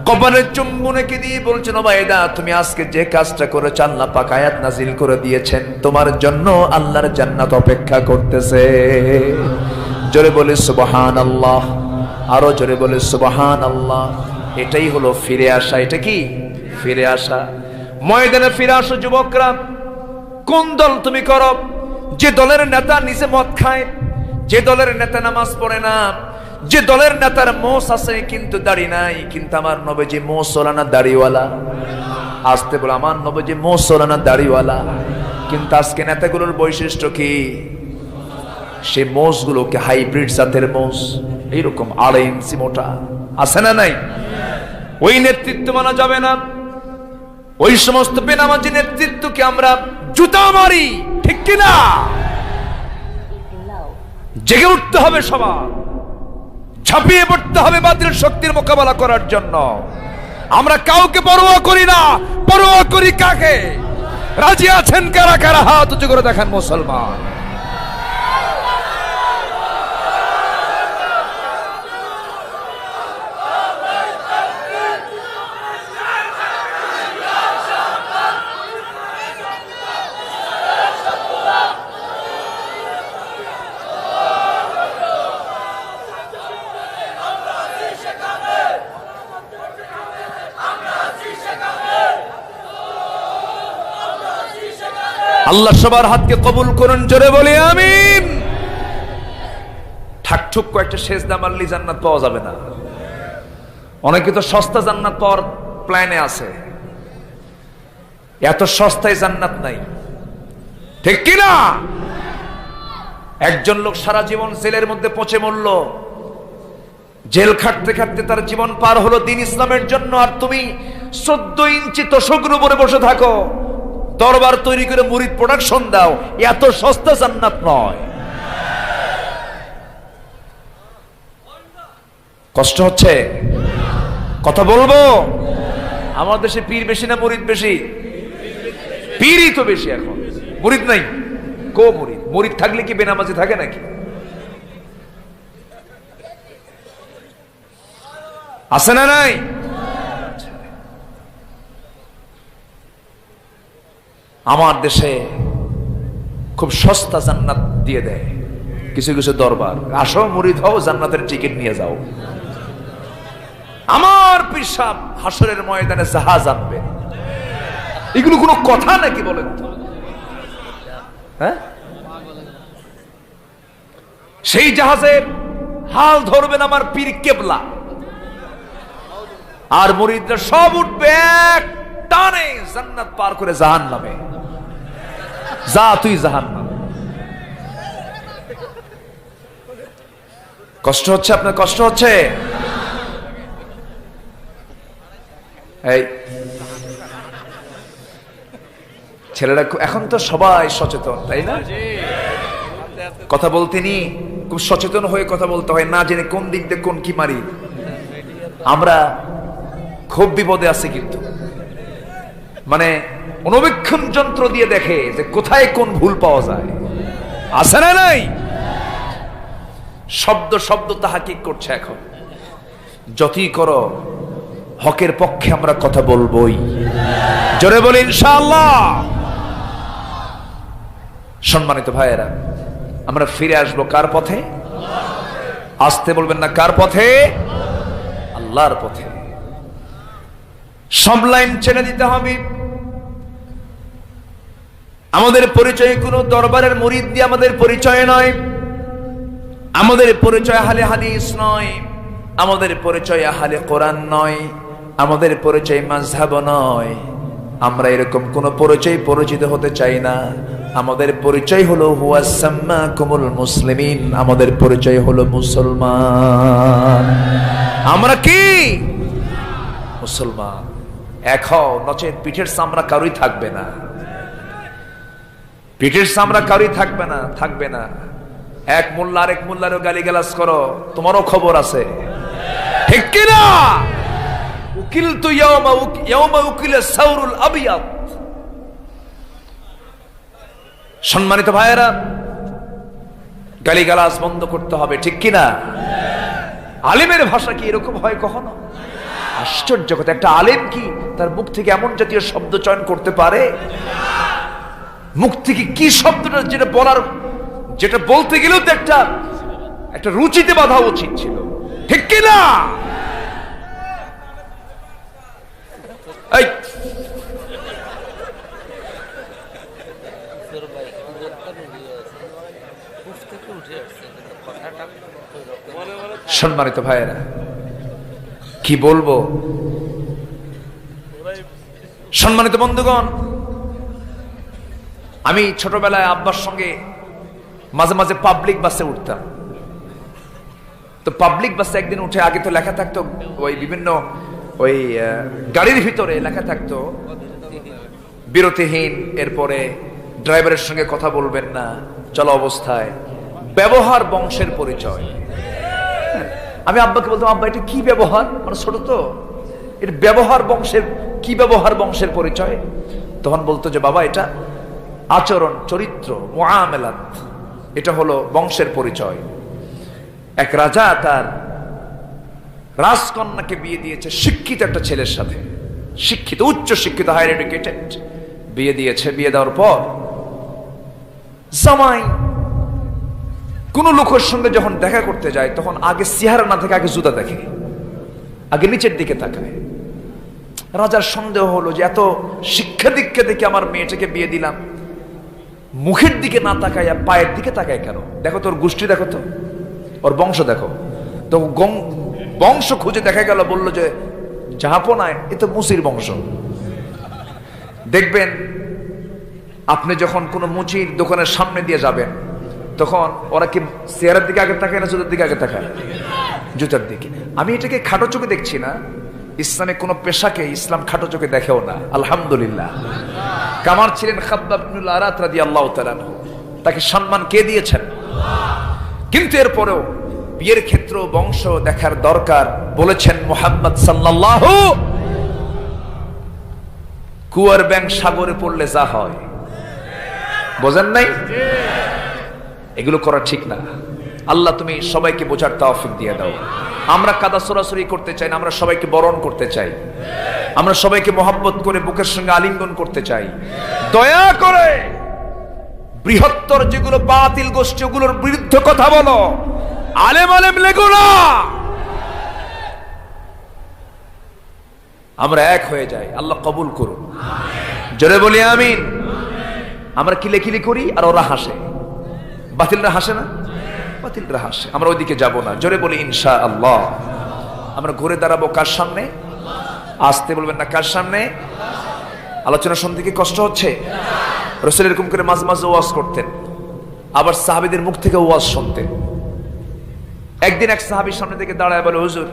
কপালের চুম্বনকে দিয়ে বলছেন, ওবায়দা তুমি আজকে যে কাজটা করেছ আল্লাহ পাক আয়াত নাজিল করে দিয়েছেন, তোমার জন্য আল্লাহর জান্নাত অপেক্ষা করতেছে। জোরে বলে সুবহানাল্লাহ, আরো জোরে বলে সুবহানাল্লাহ। এটাই হলো ফিরে আসা। এটা কি ফিরে আসা? ময়দানে ফিরে আসো যুবকরা। কোন দল তুমি করো? যে দলের নেতা নিজে মদ খায়, যে দলের নেতা নামাজ পড়ে না, যে দলের নেতার মোষ আছে কিন্তু দাড়ি নাই, কিন্তু আমার নবীজি মোষ ওলানা দাড়িওয়ালা। আসতে বলে, আমার নবীজি মোষ ওলানা দাড়িওয়ালা। কিন্তু আজকে নেতাগুলোর বৈশিষ্ট্য কি? সে মোষগুলোকে হাইব্রিড জাতের মোষ, এইরকম 2.5 ইঞ্চি মোটা, আছে না নাই? ওই নেতৃত্ব মানা যাবে না। ওই সমস্ত বেনামাজি নেতৃত্বকে আমরা জুতা মারি, ঠিক কিনা? জেগে উঠতে হবে সবার, ঝাঁপিয়ে পড়তে হবে বাতিল শক্তির মোকাবেলা করার জন্য। আমরা কাউকে পরোয়া করি না, পরোয়া করি কাকে? রাজি আছেন কারা কারা? হাত উঁচু করে দেখান মুসলমান। আল্লাহ সবার হাতকে কবুল করুন, জোরে বলি আমিন। ঠাকঠুক কয়েকটা সেজদা মারলি জান্নাত পাওয়া যাবে না। অনেকে তো সস্তা জান্নাত পাওয়ার প্ল্যানে আছে, এত সস্তায় জান্নাত নাই, ঠিক কিনা? একজন লোক সারা জীবন জেলের মধ্যে পচে মরল, জেল খাটতে খাটতে তার জীবন পার হলো দ্বীন ইসলামের জন্য, আর তুমি 14 ইঞ্চি তোশকের উপরে বসে থাকো, দরবার তৈরি করে মুরিদ প্রোডাকশন দাও। এত সস্তা জান্নাত নয়। কষ্ট হচ্ছে? কথা বলবো? আমার দেশে পীর বেশি না মুরিদ বেশি? পীরই তো বেশি এখন, মুরিদ নাই। কো মুরিদ? মুরিদ থাকলে কি বেনামাজি থাকে নাকি? আছে না নাই? আমার দেশে খুব সস্তা জান্নাত দিয়ে দেয় কিছু কিছু দরবার। আসো মুরিদ হও, জান্নাতের টিকিট নিয়ে যাও। আমার পীর সাহেব হাসরের ময়দানে জাহাজ আনবে। এগুলো কোনো কথা নাকি বলেন তো? হ্যাঁ, সেই জাহাজের হাল ধরবেন আমার পীর কেবলা, আর মুরিদরা সব উঠবে এক টানে জান্নাত পার করে জাহান্নামে। যা তুই জাহান্নাম। কষ্ট হচ্ছে আপনার? কষ্ট হচ্ছে? এই ছেলেরা এখন তো সবাই সচেতন, তাই না? কথা বলতেনি খুব সচেতন হয়ে কথা বলতে হয়, না জেনে কোন দিক দিয়ে কোন কি মারি। আমরা খুব বিপদে আছি, কিন্তু মানে অনুবীক্ষণ যন্ত্র দিয়ে দেখে যে কোথায় কোন ভুল পাওয়া যায়। আছে না নাই? শব্দ শব্দ তাহাকিক করছে। এখন যতই করো হকের পক্ষে আমরা কথা বলবোই। জোরে বলি ইনশাআল্লাহ। সম্মানিত ভাইয়েরা, আমরা ফিরে আসবো কার পথে? আসতে বলবেন না, কার পথে? আল্লাহর পথে। সব লাইন ছেড়ে দিতে হবে। আমাদের পরিচয় কোনো দরবারের মুরিদ দিয়ে আমাদের পরিচয় নয়, আমাদের পরিচয় আহলে হাদিস নয়, আমাদের পরিচয় আহলে কোরআন নয়, আমাদের পরিচয় মাযহাব নয়। আমরা এরকম কোন পরিচয় পরিচিত হতে চাই না। আমাদের পরিচয় হলো হুয়া সাম্মাকুমুল মুসলিমিন, আমাদের পরিচয় হলো মুসলমান। আমরা কি মুসলমান? এক হও, নচেত পিঠের চামড়া কারোই থাকবে না, পিঠের চামড়া কারোই থাকবে না, থাকবে না। এক মোল্লা আরেক মোল্লারও গালিগালাজ করো, তোমারও খবর আছে, ঠিক কিনা? উকিলতু ইয়াওমা উকিলে সাউরুল আবিয়াদ। সম্মানিত ভাইয়েরা, গালিগালাজ বন্ধ করতে হবে, ঠিক কিনা? আলেমের ভাষা কি এরকম হয় কখনো? আশ্চর্য কথা, একটা আলেম কি তার মুখ থেকে এমন জাতীয় শব্দ চয়ন করতে পারে? মুখ থেকে কি শব্দটা, যেটা বলার, যেটা বলতে গেলেও তো একটা রুচিতে বাধা উচিত ছিল, ঠিক কিনা? সম্মানিত ভাইয়েরা, কি বলবো? সম্মানিত বন্ধুগণ, আমি ছোটবেলায় আব্বার সঙ্গে মাঝে মাঝে পাবলিক বাসে উঠতাম। তো পাবলিক বাসে একদিন উঠে, আগে তো লেখা থাকতো ওই বিভিন্ন ওই গাড়ির ভিতরে লেখা থাকতো বিরতিহীন, এরপরে ড্রাইভারের সঙ্গে কথা বলবেন না, চলা অবস্থায় ব্যবহার বংশের পরিচয়। আমি আব্বাকে বলতাম, আব্বা এটা কি ব্যবহার? মানে ছোট তো, এটা ব্যবহার বংশের কি? ব্যবহার বংশের পরিচয়? তখন বলতো যে বাবা, এটা আচরণ, চরিত্র, মুআমালাত, এটা হলো বংশের পরিচয়। এক রাজা তার রাজকন্যাকে বিয়ে দিয়েছে শিক্ষিত একটা ছেলের সাথে, শিক্ষিত, উচ্চ শিক্ষিত, হায়ার এডুকেটেড, বিয়ে দিয়েছে। বিয়ে দেওয়ার পর জামাই কোন লোকের সঙ্গে যখন দেখা করতে যায়, তখন আগে চেহারা না থেকে আগে জুতা দেখে, আগে নিচের দিকে তাকায়। রাজার সন্দেহ হলো যে এত শিক্ষা দীক্ষা দেখে আমার মেয়েটাকে বিয়ে দিলাম, মুখের দিকে না তাকায় পায়ের দিকে তাকায় কেন? দেখো তোর গোষ্ঠী, দেখো তো ওর বংশ দেখো। তো বংশ খুঁজে দেখা গেল, বললো যে জাহাপনায় এ তো মুচির বংশ। দেখবেন আপনি যখন কোনো মুচির দোকানের সামনে দিয়ে যাবেন, তখন ওরা কি চেহারার দিকে আগে তাকায় না জুতার দিকে আগে তাকায়? জুতার দিকে। আমি এটাকে খাটো চোখে দেখছি না, ইসলামে কোন পেশাকে ইসলাম খাটো চোখে দেখেও না, আলহামদুলিল্লাহ। কামার ছিলেন খাব্বাব ইবনুল আরাত রাদিয়াল্লাহু তাআলা আনহু, তাকে সম্মান কে দিয়েছেন? কিন্তু এরপরেও বিয়ের ক্ষেত্রে বংশ দেখার দরকার বলেছেন মুহাম্মদ সাল্লাল্লাহু। কুয়ার ব্যাং সাগরে পড়লে যা হয়, বোঝেন নাই? এগুলো করা ঠিক না। আল্লাহ তুমি সবাইকে বোঝার তৌফিক দিয়ে দাও। আমরা কাদা সরাসরি করতে চাই না, আমরা সবাইকে বরণ করতে চাই, আমরা সবাইকে মহব্বত করে বুকের সঙ্গে আলিঙ্গন করতে চাই। দয়া করে বৃহত্তর যেগুলো বাতিল গোষ্ঠী, ওগুলোর বিরুদ্ধে কথা বলো, আলেম আলেম লেগো না। আমরা এক হয়ে যাই, আল্লাহ কবুল করুন, জোরে বলি আমিন। আমরা কিলেকিলি করি আর ওরা হাসে, বাতিলরা হাসে না? বাতিলরা হাসে। আমরা ওইদিকে যাব না, জোরে বলি ইনশাআল্লাহ। আমরা ঘুরে দাঁড়াবো কার সামনে? আসতে বলবেন না, কার সামনে? আলোচনা শুনতে কি কষ্ট হচ্ছে? রাসূল এরকম করে মাঝে মাঝে ওয়াজ করতেন, আবার সাহাবীদের মুখ থেকে ওয়াজ শুনতেন। একদিন এক সাহাবীর সামনে থেকে দাঁড়ায় বলে, হুজুর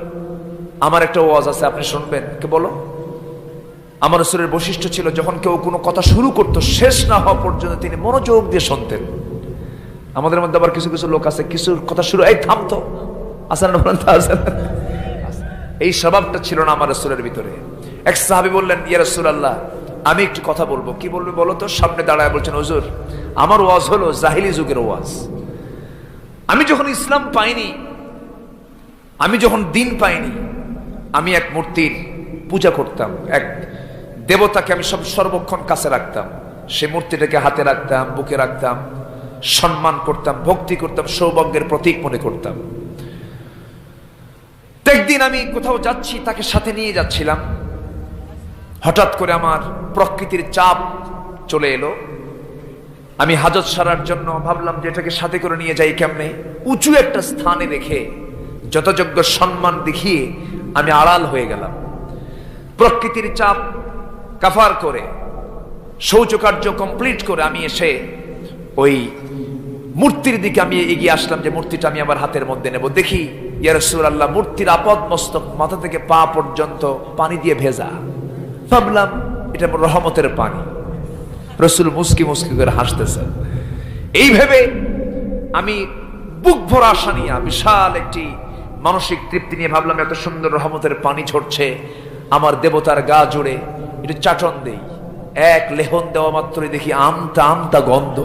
আমার একটা ওয়াজ আছে, আপনি শুনবেন? কে বলো? আমার রাসূলের বৈশিষ্ট্য ছিল, যখন কেউ কোনো কথা শুরু করতো শেষ না হওয়া পর্যন্ত তিনি মনোযোগ দিয়ে শুনতেন। আমাদের মধ্যে আবার কিছু কিছু লোক আছে, কিছু কথা শুরু, এই থামতো, আসেন এই স্বভাবটা ছিল না আমার রাসূলের ভিতরে। এক সাহাবী বললেন, ইয়া রাসূলুল্লাহ আমি একটু কথা বলবো। কি বলবে বলো তো? সামনে দাঁড়ায় বলছেন, হুজুর আমার ওয়াজ হলো জাহিলি যুগের ওয়াজ। আমি যখন ইসলাম পাইনি, আমি যখন দিন পাইনি, আমি এক মূর্তির পূজা করতাম, এক দেবতাকে আমি সর্বক্ষণ কাছে রাখতাম, সে মূর্তিটাকে হাতে রাখতাম, বুকে রাখতাম, সম্মান করতাম, ভক্তি করতাম, সৌভাগ্যের প্রতীক মনে করতাম। একদিন আমি কোথাও যাচ্ছি, তাকে সাথে নিয়ে যাচ্ছিলাম, হঠাৎ করে আমার প্রকৃতির চাপ চলে এলো, আমি হাজত সারার জন্য ভাবলাম যে এটাকে সাথে করে নিয়ে যাই কেমনে, উঁচু একটা স্থানে রেখে যথাযোগ্য সম্মান দেখিয়ে আমি আড়াল হয়ে গেলাম। প্রকৃতির চাপ কাফার করে শৌচকার্য কমপ্লিট করে আমি এসে ওই মূর্তির দিকে আমি এগিয়ে আসলাম যে মূর্তিটা আমি আমার হাতের মধ্যে নেব। দেখি ইয়া রাসূলুল্লাহ মূর্তির আপদ মস্তক মাথা থেকে পা পর্যন্ত পানি দিয়ে ভেজা। ভাবলাম এটা রহমতের পানি। রাসূল মুস্কি মুস্কি করে হাসতেছেন। এই ভেবে আমি বুক ভরা আশা নিয়ে বিশাল একটি মানসিক তৃপ্তি নিয়ে ভাবলাম এত সুন্দর রহমতের পানি ঝরছে আমার দেবতার গা জুড়ে, একটু চাটন দেই। এক লেহন দেওয়া মাত্রই দেখি আমতা আমতা গন্ধ।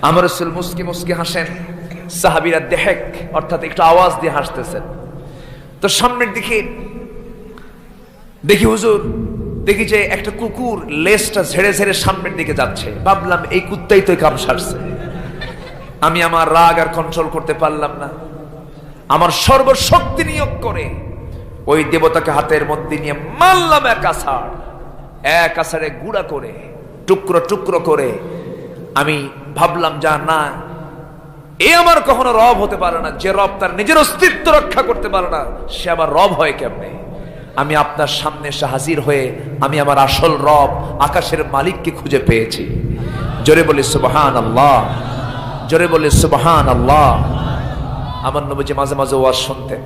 আমার রাসূল মুস্কি মুস্কি হাসেন, সাহাবীরা দেহেক অর্থাৎ একটু আওয়াজ দিয়ে হাসতেছেন। তো সামনের দিকে দেখি হুজুর, দেখি যে একটা কুকুর লেজটা ঝেড়ে ঝেড়ে সামনের দিকে যাচ্ছে। ভাবলাম এই কুত্তাই তো কাম সারছে। আমি আমার রাগ আর কন্ট্রোল করতে পারলাম না। আমার সর্বশক্তি নিয়োগ করে ওই দেবতাকে হাতের মধ্যে নিয়ে মারলাম এক আছাড়ে গুঁড়া করে টুকরো টুকরো করে। আমি ভাবলাম যা না, এ আমার কখনো রব হতে পারে না। যে রব তার নিজের অস্তিত্ব রক্ষা করতে পারে না সে আবার রব হয় কেমনে? আমি আপনার সামনে এসে হাজির হয়ে আমি আমার আসল রব আকাশের মালিককে খুঁজে পেয়েছি। জোরে বলি সুবহানাল্লাহ, জোরে বলি সুবহানাল্লাহ। আমার নবীজি মাঝে মাঝে ওয়াজ শুনতেন,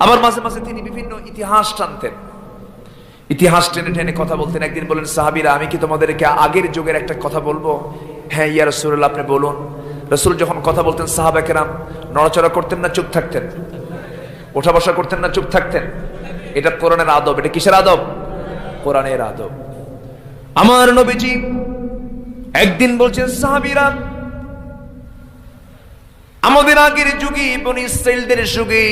আবার মাঝে মাঝে তিনি বিভিন্ন ইতিহাস টানতেন। ইতিহাস টেনে টেনে কথা বলতেন। একদিন বলেন, সাহাবীরা আমি কি তোমাদেরকে আগের যুগের একটা কথা বলবো? হ্যাঁ ইয়া রাসূলুল্লাহ আপনি বলুন। রাসূল যখন কথা বলতেন সাহাবা কেরাম নড়াচড়া করতেন না চুপ থাকতেন? ওঠা বসা করতেন না চুপ থাকতেন? এটা কোরআনের আদব। এটা কিসের আদব? কোরআনের আদব। আমার নবীজি একদিন বলছেন, সাহাবীরা আমাদের আগের যুগে বনি ইসরাঈলদের যুগে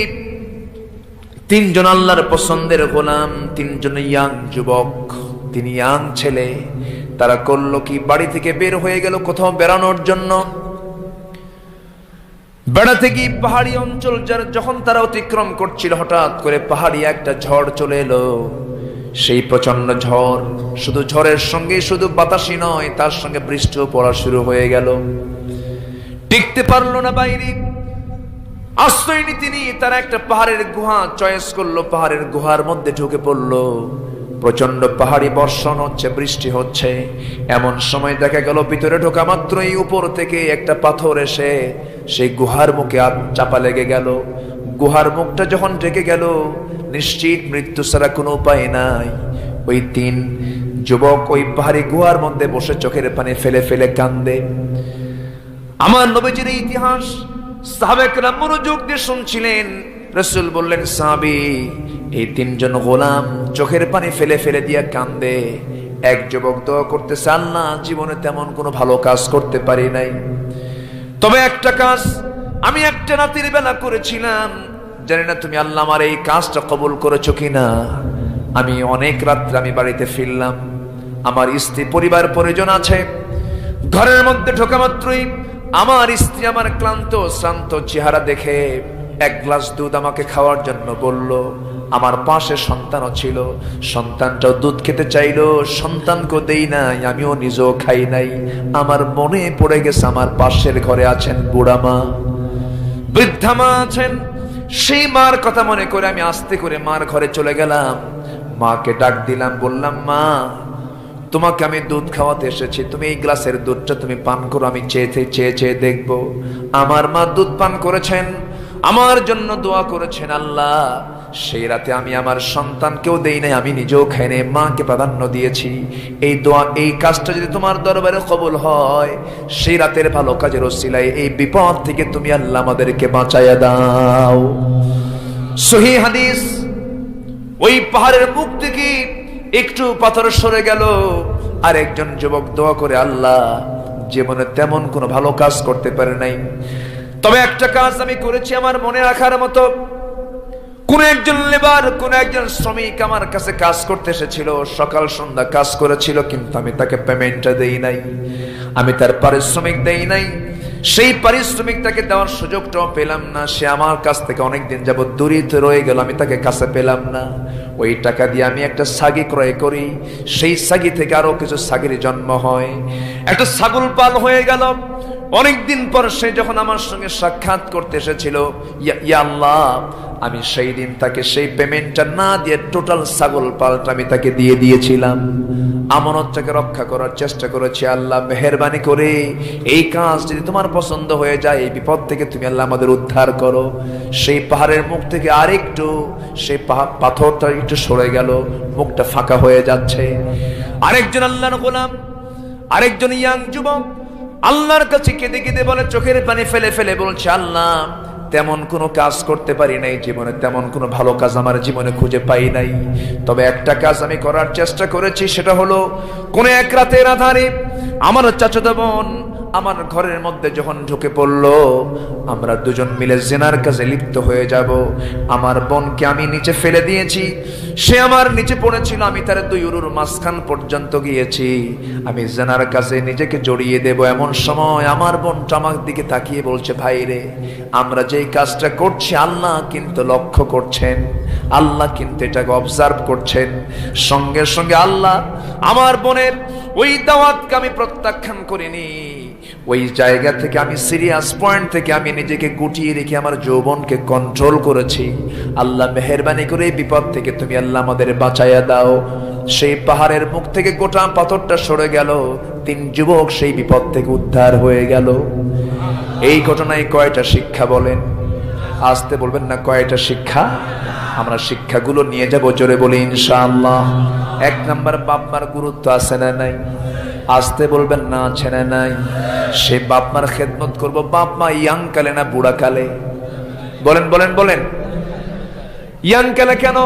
তিনজন আল্লাহর পছন্দের গোলাম, তিনজন ইয়াং যুবক, তিনি ইয়াং ছেলে। তারা করলো কি, বাড়ি থেকে বের হয়ে গেল কোথাও বেড়ানোর জন্য। বেড়াতে গিয়ে পাহাড়ি অঞ্চল যখন তারা অতিক্রম করছিল, হঠাৎ করে পাহাড়ি একটা ঝড় চলে এলো। সেই প্রচন্ড ঝড়, শুধু ঝড়ের সঙ্গে শুধু বাতাসই নয়, তার সঙ্গে বৃষ্টিও পড়া শুরু হয়ে গেল। টিকতে পারলো না বাইরে, আশ্রয় নিতে নিয়ে তারা একটা পাহাড়ের গুহা চয়েস করলো। পাহাড়ের গুহার মধ্যে ঢুকে পড়লো। প্রচন্ড পাহাড়ি বর্ষণ হচ্ছে, বৃষ্টি হচ্ছে। এমন সময় দেখা গেল ভিতরে ঢোকা মাত্রই উপর থেকে একটা পাথর এসে সেই গুহার মুখে চাপা লেগে গেল। গুহার মুখটা যখন ঢেকে গেল, নিশ্চিত মৃত্যু ছাড়া কোনো উপায় নাই। ওই তিন যুবক ওই পাহাড়ি গুহার মধ্যে বসে চোখের পানি ফেলে ফেলে কান্দে। আমার নবীজির ইতিহাস সাহাবায়ে কেরাম মনোযোগ দিয়ে শুনছিলেন। রাসূল বললেন, সাহাবী এই তিনজন গোলাম চোখের পানি ফেলে ফেলে দিয়া কান্দে। এক যুবক দোয়া করতেছে, আল্লাহ জীবনে তেমন কোনো ভালো কাজ করতে পারি নাই, তবে একটা কাজ আমি একটা রাতের বেলা করেছিলাম, জানি না তুমি আল্লাহ আমার এই কাজটা কবুল করেছো কিনা। আমি অনেক রাত্রে আমি বাড়িতে ফিরলাম, আমার স্ত্রী পরিবার পরিজন আছে। ঘরের মধ্যে ঢোকা মাত্রই আমার স্ত্রী আমার ক্লান্ত শ্রান্ত চেহারা দেখে এক গ্লাস দুধ আমাকে খাওয়ার জন্য বলল। আমার পাশে সন্তানও ছিল, সন্তানটাও দুধ খেতে চাইলো, সন্তানকে দেই নাই, আমিও নিজেও খাই নাই। আমার মনে পড়ে গেছে আমার পাশের ঘরে আছেন বুড়া মা, বৃদ্ধা মা আছেন। সেই মার কথা মনে করে আমি আস্তে করে মার ঘরে চলে গেলাম। মাকে ডাক দিলাম, বললাম, মা তোমাকে আমি দুধ খাওয়াতে এসেছি, তুমি এই গ্লাসের দুধটা তুমি পান করো, আমি চেয়ে চেয়ে দেখবো। আমার মা দুধ পান করেছেন, আমার জন্য দোয়া করেছেন। আল্লাহ সেই রাতে আমি আমার সন্তানকেও দেই নাই, আমি নিজেও খাই নাই, মাকে প্রাধান্য দিয়েছি। এই দোয়া, এই কাজটা যদি তোমার দরবারে কবুল হয়, সেই রাতের ভালো কাজের ওসিলায় এই বিপদ থেকে তুমি আল্লাহ আমাদেরকে বাঁচাইয়া দাও। সহিহ হাদিস। ওই পাহাড়ের মুখ থেকে একটু পাথর সরে গেল। আর একজন যুবক দোয়া করে, আল্লাহ জীবনে তেমন কোনো ভালো কাজ করতে পারে নাই, তবে একটা কাজ আমি করেছি আমার মনে রাখার মতো। কোন একজন লেবার, কোন একজন শ্রমিক আমার কাছে কাজ করতে এসেছিল, সকাল সন্ধ্যা কাজ করেছিল, কিন্তু আমি তাকে পেমেন্টটা দেই নাই, আমি তার পারিশ্রমিক দেই নাই। সেই পারিশ্রমিক তাকে দেওয়ার সুযোগটাও পেলাম না। সে আমার কাছ থেকে অনেকদিন যাবত দূরে রয়ে গেল, আমি তাকে কাছে পেলাম না। ওই টাকা দিয়ে আমি একটা ছাগি ক্রয় করি, সেই ছাগি থেকে আরো কিছু ছাগির জন্ম হয়, একটা ছাগল পাল হয়ে গেল। অনেকদিন পর সে যখন আমার সঙ্গে সাক্ষাৎ করতে এসেছিল, ইয়া আল্লাহ, আমি সেই দিন তাকে সেই পেমেন্টটা না দিয়ে টোটাল ছাগল পালটা আমি তাকে দিয়ে দিয়েছিলাম। আমানতটাকে রক্ষা করার চেষ্টা করেছি। আল্লাহ মেহেরবানি করে এই কাজ যদি তোমার পছন্দ হয়ে যায়, এই বিপদ থেকে তুমি আল্লাহ আমাদের উদ্ধার করো। সেই পাহাড়ের মুখ থেকে আরেকটু সেই পাথরটা একটু সরে গেল, মুখটা ফাঁকা হয়ে যাচ্ছে। আরেকজন আল্লাহর গোলাম, আরেকজন ইয়াং যুবক আল্লাহর কাছে কেঁদে কেঁদে বলে, চোখের পানি ফেলে ফেলে বলছে, আল্লাহ, তেমন কোনো কাজ করতে পারি নাই জীবনে, তেমন কোনো ভালো কাজ আমার জীবনে খুঁজে পাই নাই। তবে একটা কাজ আমি করার চেষ্টা করেছি, সেটা হলো কোন এক রাতের আধারে আমার চাচাতো বোন আমার ঘরের মধ্যে যখন ঢুকে পড়লো, আমরা দুজন মিলে জিনার কাজে লিপ্ত হয়ে যাব। আমার বোনকে আমি নিচে ফেলে দিয়েছি, সে আমার নিচে পড়েছিল, আমি তার দুই উরুর মাঝখান পর্যন্ত গিয়েছি, আমি জিনার কাজে নিজেকে জড়িয়ে দেব। এমন সময় আমার বোনটা আমার দিকে তাকিয়ে বলছে, ভাই রে, আমরা যেই কাজটা করছি আল্লাহ কিন্তু লক্ষ্য করছেন, আল্লাহ কিন্তু এটাকে অবজার্ভ করছেন। সঙ্গে সঙ্গে আল্লাহ আমার বোনের ওই দাওয়াতকে আমি প্রত্যাখ্যান করিনি, ওই জায়গা থেকে আমি সিরিয়াস পয়েন্ট থেকে আমি নিজেকে গুটিয়ে রেখে আমার যৌবনকে কন্ট্রোল করেছি। আল্লাহ মেহেরবানি করে এই বিপদ থেকে তুমি আল্লাহ আমাদের বাঁচাইয়া দাও। সেই পাহাড়ের মুখ থেকে গোটা পাথরটা সরে গেল, 3 যুবক সেই বিপদ থেকে উদ্ধার হয়ে গেল। এই ঘটনায় কয়টা শিক্ষা বলেন? আসতে বলবেন না, কয়টা শিক্ষা? আমরা শিক্ষাগুলো নিয়ে যাব, জোরে বলি ইনশাআল্লাহ। 1 নাম্বার, বাপ মার গুরুত্ব আছে না নাই? আসতে বলবেন না, আছে না নাই? সে বাপ মার খেদমত করবো, বাপ মা ইয়াং কালে না বুড়া কালে? বলেন বলেন বলেন। ইয়াং কালে কেন?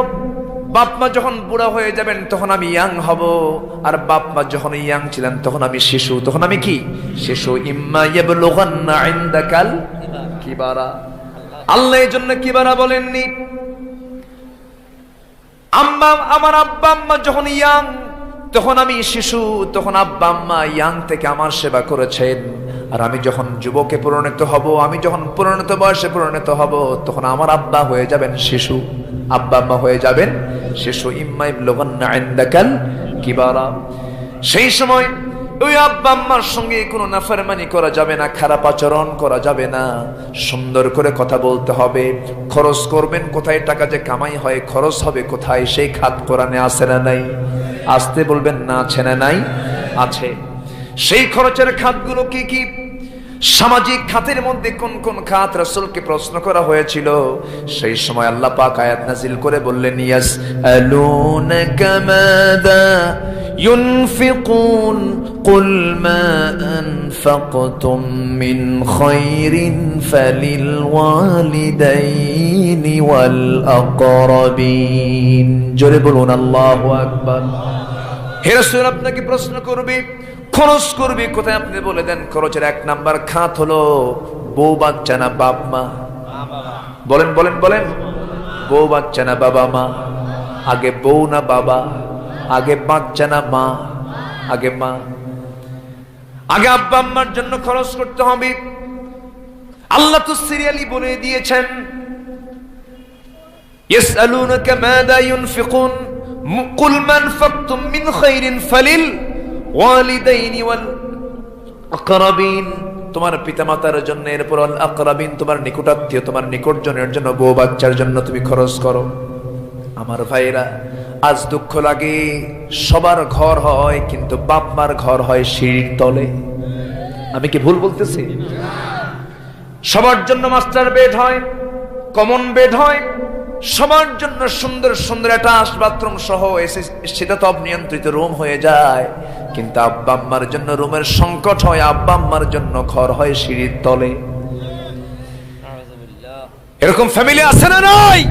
বাপ মা যখন বুড়া হয়ে যাবেন তখন আমি ইয়াং হব, আর বাপ মা যখন ইয়াং ছিলেন তখন আমি শিশু। তখন আমি কি? শিশু। ইম্মা ইয়াবলুগান্না ইনদাকাল কিবারা। আল্লাহ এই জন্য কিবারা বলেননি। আমার আব্বা আম্মা যখন ইয়াং তখন আমি শিশু, তখন আব্বা আম্মা ইয়াং থেকে আমার সেবা করেছেন। আর আমি যখন যুবকে পরিণত হব, আমি যখন পরিণত বয়সে পরিণত হব, তখন আমার আব্বা হয়ে যাবেন শিশু, আব্বা আম্মা হয়ে যাবেন শিশু। ইম্মা ইয়াবলুগান্না ইনদাকাল কিবারা। সেই সময় ওই আব্বা আম্মার সঙ্গে কোনো নাফরমানি করা যাবে না, খারাপ আচরণ করা যাবে না, সুন্দর করে কথা বলতে হবে। খরচ করবেন কোথায়, টাকা যে কামাই হয় খরচ হবে কোথায়, সেই খাত কোরআনে আছে না নাই? আসতে বলবেন না, আছে না নাই? আছে। সেই খরচের খাতগুলো কি কি? সামাজিক খাতের মধ্যে কোন কোন খাত রাসূলকে প্রশ্ন করা হয়েছিল। সেই সময় আল্লাহ পাক আয়াত নাযিল করে বললেন, ইয়াসআলুনাকা মাযা ينفقون قل ما أنفقتم من خير فللوالدين والأقربين। জোরে বলুন আল্লাহু আকবার। হে রাসূল, আপনাকে প্রশ্ন করবে, খরচ করবে কোথায়, আপনি বলে দেন খরচের 1 নাম্বার খাত হলো বউ বাচ্চা না বাপ মা? বলেন বলেন বলেন। বউ বাচ্চা না বাবা মা? আগে বউ না বাবা? আগে বাচ্চা না মা? আগে মা। আগে আব্বা আম্মার জন্য খরচ করতে হবে। আল্লাহ তো সিরিয়ালি বলে দিয়েছেন, ইয়াসআলুনাকা মাযা ইউনফিকুন কুল মা আনফাকতুম মিন খাইরিন ফালিল ওয়ালিদাইনি ওয়াল আকরাবিন। তোমার পিতামাতার জন্য, এরপর আল আকরাবিন তোমার নিকটাত্মীয়, তোমার নিকটজনের জন্য, বউ বাচ্চার জন্য তুমি খরচ করো। আমার ভাইরা, আজ দুঃখ লাগে, সবার ঘর হয় কিন্তু বাপ মার ঘর হয় সিঁড়ির তলে। আমি কি ভুল বলতেছি? সবার জন্য মাস্টার বেড হয়, কমন বেড হয়, সবার জন্য সুন্দর সুন্দর অ্যাটাচ বাথরুম সহ শীতাতপ নিয়ন্ত্রিত রুম হয়ে যায়, কিন্তু আব্বা আম্মার জন্য রুমের সংকট হয়, আব্বা আম্মার জন্য ঘর হয় সিঁড়ির তলে। এরকম ফ্যামিলি আছে না নাই?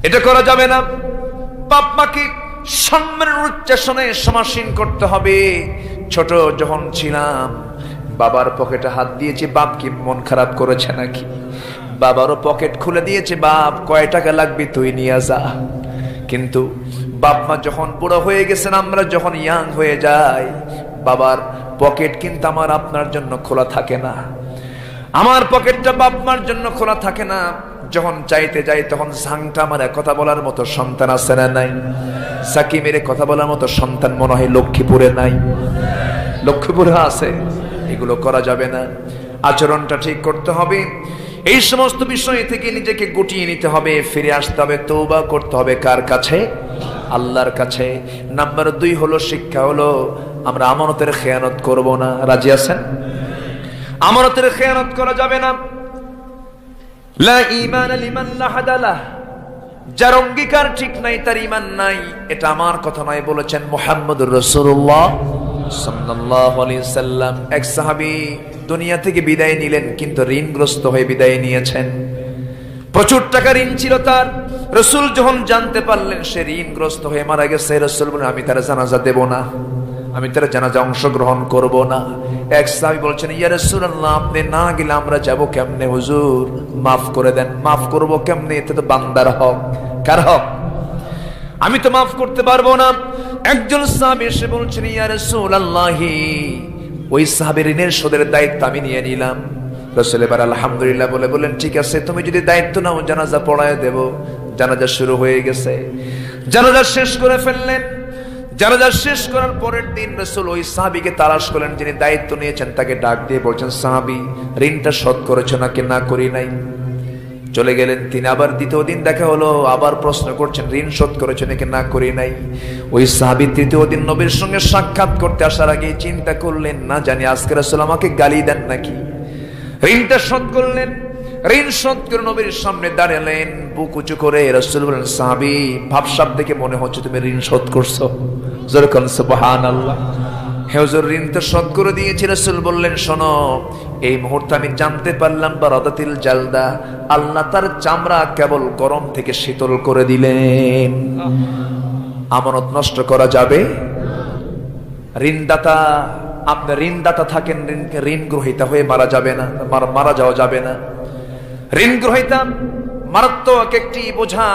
এটা করা যাবে না। বাপ মাকে সম্মানের উচ্চাসনে সমাসীন করতে হবে। ছোট যখন ছিলাম বাবার পকেটে হাত দিয়েছি, বাপ কি মন খারাপ করেছে নাকি? বাবারও পকেট খুলে দিয়েছে, বাপ কয় টাকা লাগবে তুই নিয়ে যা। কিন্তু বাপ মা যখন বুড়ো হয়ে গেছেন, আমরা যখন ইয়াং হয়ে যাই, বাবার পকেট কিন্তু আমার আপনার জন্য খোলা থাকে না। আমার পকেটটা বাপ মার জন্য খোলা থাকে না। যখন চাইতে যাই তখন ঝাংটা মারে কথা বলার মতো সন্তান আছে না নাই? সাকি মেরে কথা বলার মতো সন্তান মনে হয় লক্ষ্মীপুরে নাই? লক্ষ্মীপুরে আছে। এগুলো করা যাবে না। আচরণটা ঠিক করতে হবে। এই সমস্ত বিষয় থেকে নিজেকে গুটিয়ে নিতে হবে, ফিরে আসতে হবে, তওবা করতে হবে। কার কাছে? আল্লাহর কাছে। নাম্বার 2 হলো শিক্ষা হলো আমরা আমানতের খেয়ানত করব না। রাজি আছেন? আমানতের খেয়ানত করা যাবে না। লা ঈমান লিমান লা হাদালাহ, যার অঙ্গীকার ঠিক নাই তার ঈমান নাই। এটা আমার কথা নয়, বলেছেন মুহাম্মদুর রাসূলুল্লাহ সাল্লাল্লাহু আলাইহি সাল্লাম। এক সাহাবী দুনিয়া থেকে বিদায় নিলেন, কিন্তু ঋণগ্রস্ত হয়ে বিদায় নিয়েছেন। প্রচুর টাকা ঋণ ছিল তার। রাসূল যখন জানতে পারলেন সে ঋণগ্রস্ত হয়ে মারা গেছে, রাসূল বলেন আমি তার জানাজা দেব না, আমি তার জানাজা অংশগ্রহণ করব না। এক সাহাবী বলছেন ইয়া রাসূলুল্লাহ, আপনি না গেলে আমরা যাব কেমনে হুজুর? মাফ করে দেন। মাফ করব কেমনে? এটা তো বান্দার হক। কার হক? আমি তো মাফ করতে পারবো না। একজন সাহাবী এসে বলছেন ইয়া রাসূলুল্লাহ, ওই সাহাবীর ঋণের শোধের দায়িত্ব আমি নিয়ে নিলাম। রাসূল এবার আলহামদুলিল্লাহ বলে বলেন ঠিক আছে, তুমি যদি দায়িত্ব নাও জানাজা পড়ায় দেব। জানাজা শুরু হয়ে গেছে। জানাজা শেষ করে ফেললেন। জানাজা শেষ করার পরের দিন রাসূল ওই সাহাবীকে তালাশ করলেন যিনি দায়িত্ব নিয়েছেন, তাকে ডাক দিয়ে বলছেন সাহাবী, ঋণটা শোধ করেছো নাকি? না করি নাই। চলে গেলেন তিনি। আবার দ্বিতীয় দিন দেখা হলো, আবার প্রশ্ন করছেন ঋণ শোধ করেছো নাকি? না করি নাই। ওই সাহাবী তৃতীয় দিন নবীর সঙ্গে সাক্ষাৎ করতে আসার আগে চিন্তা করলেন, না জানি আজকে রাসূল আমাকে গালি দেন নাকি। ঋণটা শোধ করলেন। ঋণ শোধ করে নবীর সামনে দাঁড়ালেন বুক উঁচু করে। রাসূল বলেন সাহাবী, ভাবসাব দেখে মনে হচ্ছে তুমি ঋণ শোধ করছো। জোরে বলেন সুবহানাল্লাহ। হে হুজুর, ঋণ তো শোধ করে দিয়েছি। রাসূল বললেন শোনো, এই মুহূর্তে আমি জানতে পারলাম বারাদাতিল জালদা, আল্লাহ তার চামড়া কেবল গরম থেকে শীতল করে দিলেন। আমানত নষ্ট করা যাবে? ঋণদাতা, আপনি ঋণদাতা থাকেন, ঋণ গ্রহীতা হয়ে মারা যাবে না, মারা যাওয়া যাবে না। ঋণ গ্রহীতা মারাত্মক একটি বোঝা,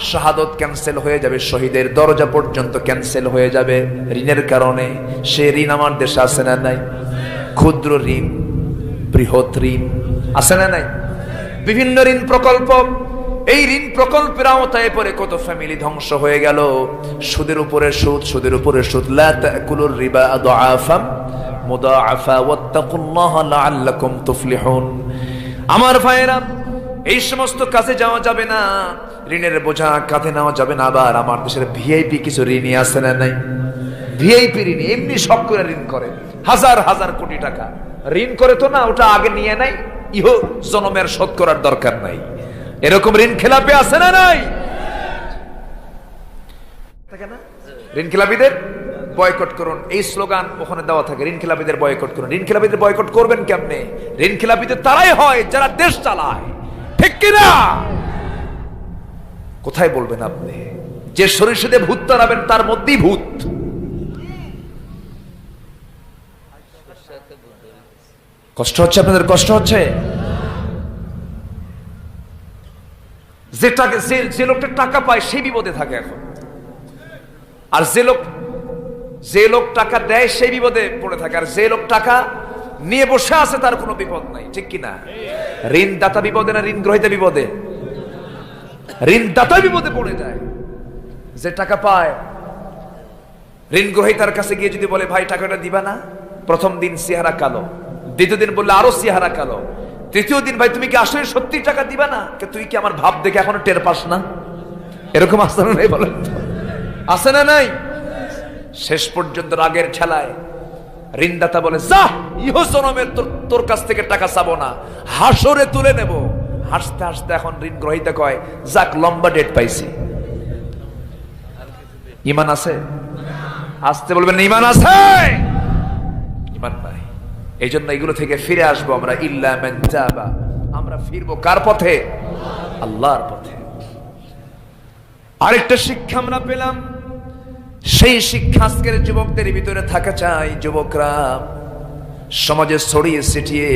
শাহাদত ক্যান্সেল হয়ে যাবে, শহীদের দরজা পর্যন্ত ক্যান্সেল হয়ে যাবে ঋণের কারণে। সে ঋণ আমার দেশে আছে না নাই? ক্ষুদ্র ঋণ, বৃহৎ ঋণ আছে না নাই? বিভিন্ন ঋণ প্রকল্প। এই ঋণ প্রকল্পের আওতায় পড়ে কত ফ্যামিলি ধ্বংস হয়ে গেল। সুদের উপরে সুদ, সুদের উপরে সুদ। লা তাকুলুর রিবা আদআফাম মুদাআফা ওয়াত্তাকুল্লাহা লাআল্লাকুম তুফলিহুন। আমার ভাইয়েরা, এই সমস্ত কাজে যাওয়া যাবে না। ঋণের বোঝা কাঁধে নেওয়া যাবে না। আবার আমার দেশের ভিআইপি কিছু ঋণী আছে না নাই? ভিআইপি ঋণী এমনি সব করে ঋণ করে, হাজার হাজার কোটি টাকা ঋণ করে। তো না, ওটা আগে নিয়ে নাই, ইহ জনমের শোধ করার দরকার নাই। এরকম ঋণ খেলাপি আছে না নাই? ঋণ খেলাপিদের বয়কট করুন, এই স্লোগান ওখানে দেওয়া থাকে, ঋণ খেলাপিদের বয়কট করুন। ঋণ খেলাপিদের বয়কট করবেন কেমনে? ঋণ খেলাপিদের তারাই হয় যারা দেশ চালায়, ঠিক কিনা? কোথায় বলবেন আপনি? যে সরিষাতে ভূত তাড়াবেন তার মধ্যেই ভূত। কষ্ট হচ্ছে আপনাদের? কষ্ট হচ্ছে? যে লোকটা টাকা পায় সেই বিপদে থাকে এখন, আর যে লোক টাকা দেয় সেই বিপদে পড়ে থাকে, আর যে লোক টাকা নিয়ে বসে আছে তার কোনো বিপদ নাই, ঠিক কিনা? ঋণদাতা বিপদে না ঋণ গ্রহীতা বিপদে? ঋণদাতা বিপদে পড়ে যায়। যে টাকা পায়, ঋণ গ্রহীতার কাছে গিয়ে যদি বলে ভাই টাকাটা দিবা না, প্রথম দিন চেহারা কালো, দ্বিতীয় দিন বললে আরো চেহারা কালো, তৃতীয় দিন ভাই তুমি কি আসলে সত্যি টাকা দিবা না? তুই কি আমার ভাব দেখে এখনো টের পাস না? এরকম আসে না নাই? বলেন আসে না নাই? শেষ পর্যন্ত রাগের ঠেলায় ঋণদাতা বলে যা, ইহ জনমের তোর কাছ থেকে টাকা চাবো না, হাসরে তুলে নেব। হাসতে হাসতে এখন ঋণ গ্রহীতা কয় যাক লম্বা ডেট পাইছি। ইমান আছে? আসতে বলবেন ইমান আছে? ইমান নাই। এই জন্য এগুলো থেকে ফিরে আসবো আমরা। ইল্লা মান তাবা, আমরা ফিরবো কার পথে? আল্লাহর পথে। আরেকটা শিক্ষা আমরা পেলাম, সেই শিক্ষা আজকের যুবকদের ভিতরে থাকা চাই। যুবকরা সমাজে ছড়িয়ে ছিটিয়ে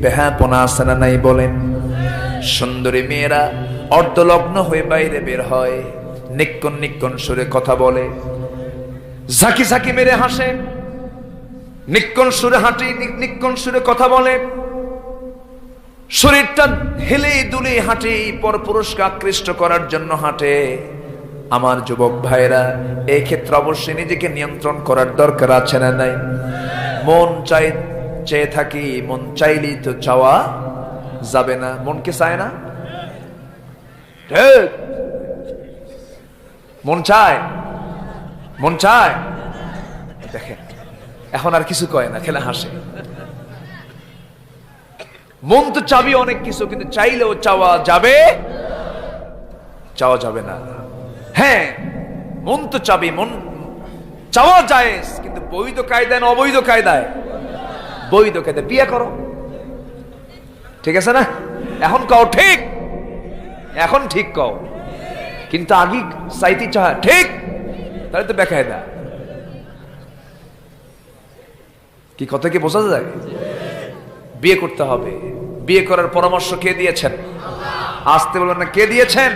বেহাপনা আছে না নাই বলেন? সুন্দরী মেয়েরা অর্ধলগ্ন হয়ে বাইরে বের হয়, নিক্কন নিক্কন সুরে কথা বলে, ঝাঁকি ঝাঁকি মেরে হাসে, নিক্কন সুরে হাঁটি, নিক্কন সুরে কথা বলে। শরীরটা হেলে দুলে হাঁটে, পরপুরুষকে আকৃষ্ট করার জন্য হাঁটে। আমার যুবক ভাইরা, এই ক্ষেত্রে অবশ্যই নিজেকে নিয়ন্ত্রণ করার দরকার আছে না নাই? মন চেয়ে থাকি, মন চাইলেই তো চাওয়া যাবে না। মনকে চায় না? ঠিক। মন চায়, মন চায়। দেখেন এখন আর কিছু কয় না, খেলে হাসে। মন তো চাবি অনেক কিছু, কিন্তু চাইলেও চাওয়া যাবে, চাওয়া যাবে না। হ্যাঁ, মন তো চাবি, মন চাওয়া যায়, কিন্তু বৈধ কায়দায় না অবৈধ কায়দায়? বৈধ কায়দায়। বিয়ে করো, ঠিক আছে না? এখন কও ঠিক, এখন ঠিক কও, কিন্তু আগে চাইতে চায় ঠিক, তাহলে তো বেকায়দা। কি কথা কি বোঝা যায়? বিয়ে করতে হবে। বিয়ে করার পরামর্শ কে দিয়েছেন? আসতে বলবেন না, কে দিয়েছেন?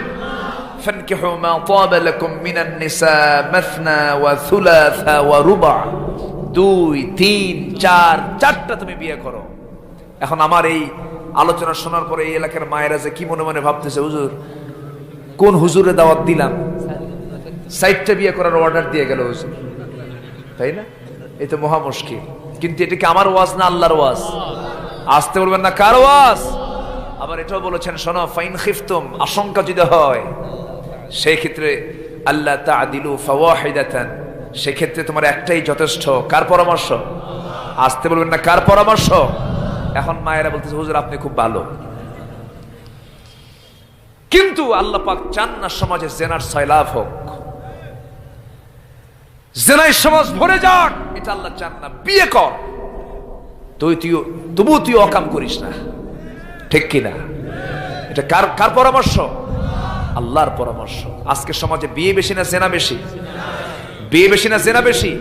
فانكحوا ما طاب لكم من النساء مثنى وثلاث ورباع। 2 3 4 চারটা তুমি বিয়ে করো। এখন আমার এই আলোচনা শোনার পরে এই এলাকার মায়েরা যে কি মনে মনে ভাবতেছে, হুজুর কোন হুজুরে দাওয়াত দিলাম, 4টা বিয়ে করার অর্ডার দিয়ে গেল হুজুর, তাই না? এই তো মহা মুশকিল। কিন্তু এটা কি আমার ওয়াজ না আল্লাহর ওয়াজ? আসতে বলবেন না, কার ওয়াজ? আবার এটাও বলেছেন, শোনো, ফাইন খিফতুম, আশঙ্কা যদি হয়, সেই ক্ষেত্রে আল্লাহ তা'দিলু ফাওয়াহিদাতান, সেই ক্ষেত্রে তোমার একটাই যথেষ্ট। কার পরামর্শ? আসতে বলবেন না, কার পরামর্শ? এখন মায়েরা বলতেছে, হুজুর আপনি খুব ভালো, কিন্তু আল্লাহ পাক চান না সমাজে জেনার সয়লাভ হোক, জেনায় সমাজ ভরে যাক, এটা আল্লাহ চান না। বিয়ে কর, তবু তুই অকাম করিস না, ঠিক কিনা? এটা কার পরামর্শ? আল্লাহর পরামর্শ। আজকে সমাজে বিয়ে বেশি না জেনা বেশি? বিয়ে বেশি না জেনা বেশি?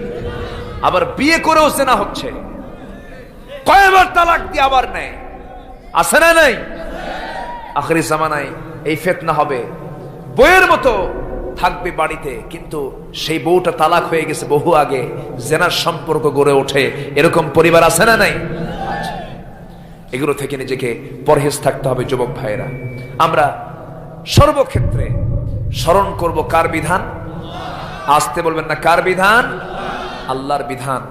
আবার বিয়ে করেও জেনা হচ্ছে, কয়বার তালাক দিয়ে আবার নেয়, আছে না নাই? আখিরি জামানায় এই ফিতনা হবে, বইয়ের মতো থাকবে বাড়িতে, কিন্তু সেই বউটা তালাক হয়ে গেছে বহু আগে, জেনার সম্পর্ক গড়ে ওঠে, এরকম পরিবার আছে না নাই? এগুলো থেকে নিজেকে পরহেজ থাকতে হবে যুবক ভাইয়েরা। আমরা সর্বক্ষেত্রে স্মরণ করব কার বিধান? আসতে বলবেন না, কার বিধান? আল্লাহর বিধান।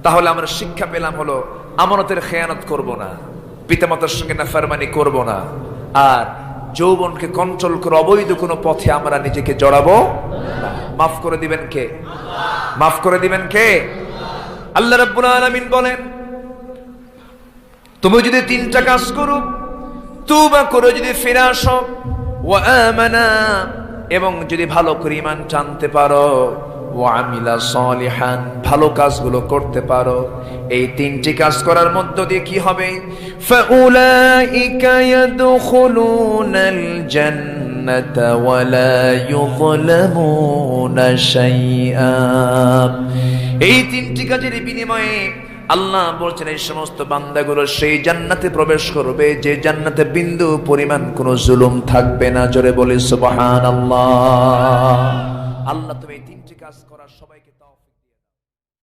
তাহলে আমরা শিক্ষা পেলাম হলো, আমানতের খেয়ানত করব না, পিতামাতার সঙ্গে নাফরমানি করব না, আর যৌবনকে কন্ট্রোল করে অবৈধ কোনো পথে আমরা নিজেকে জড়াবো না। মাফ করে দিবেন কে? মাফ করে দিবেন কে? আল্লাহ রাব্বুল আলামিন বলেন, তুমি যদি 3টা কাজ করো, তওবা করে যদি ফিরে আসো, ওয়া আমানা, এবং যদি ভালো করে ঈমান টানতে পারো, ওয়া আমিলা সলিহান, ভালো কাজগুলো করতে পারো, এই 3টি কাজ করার মধ্য দিয়ে কি হবে? ফাউলাইকা ইয়াদখুলুনাল জান্নাতা ওয়া লা ইউযলামুনা শাইআ। এই 3টি কাজের বিনিময়ে আল্লাহ বলছেন, এই সমস্ত বান্দাগুলো সেই জান্নাতে প্রবেশ করবে যে জান্নাতে বিন্দু পরিমাণ কোনো জুলুম থাকবে না। জোরে বলি সুবহানাল্লাহ। আল্লাহ তুমি এই 3টি কাজ করার সবাইকে তৌফিক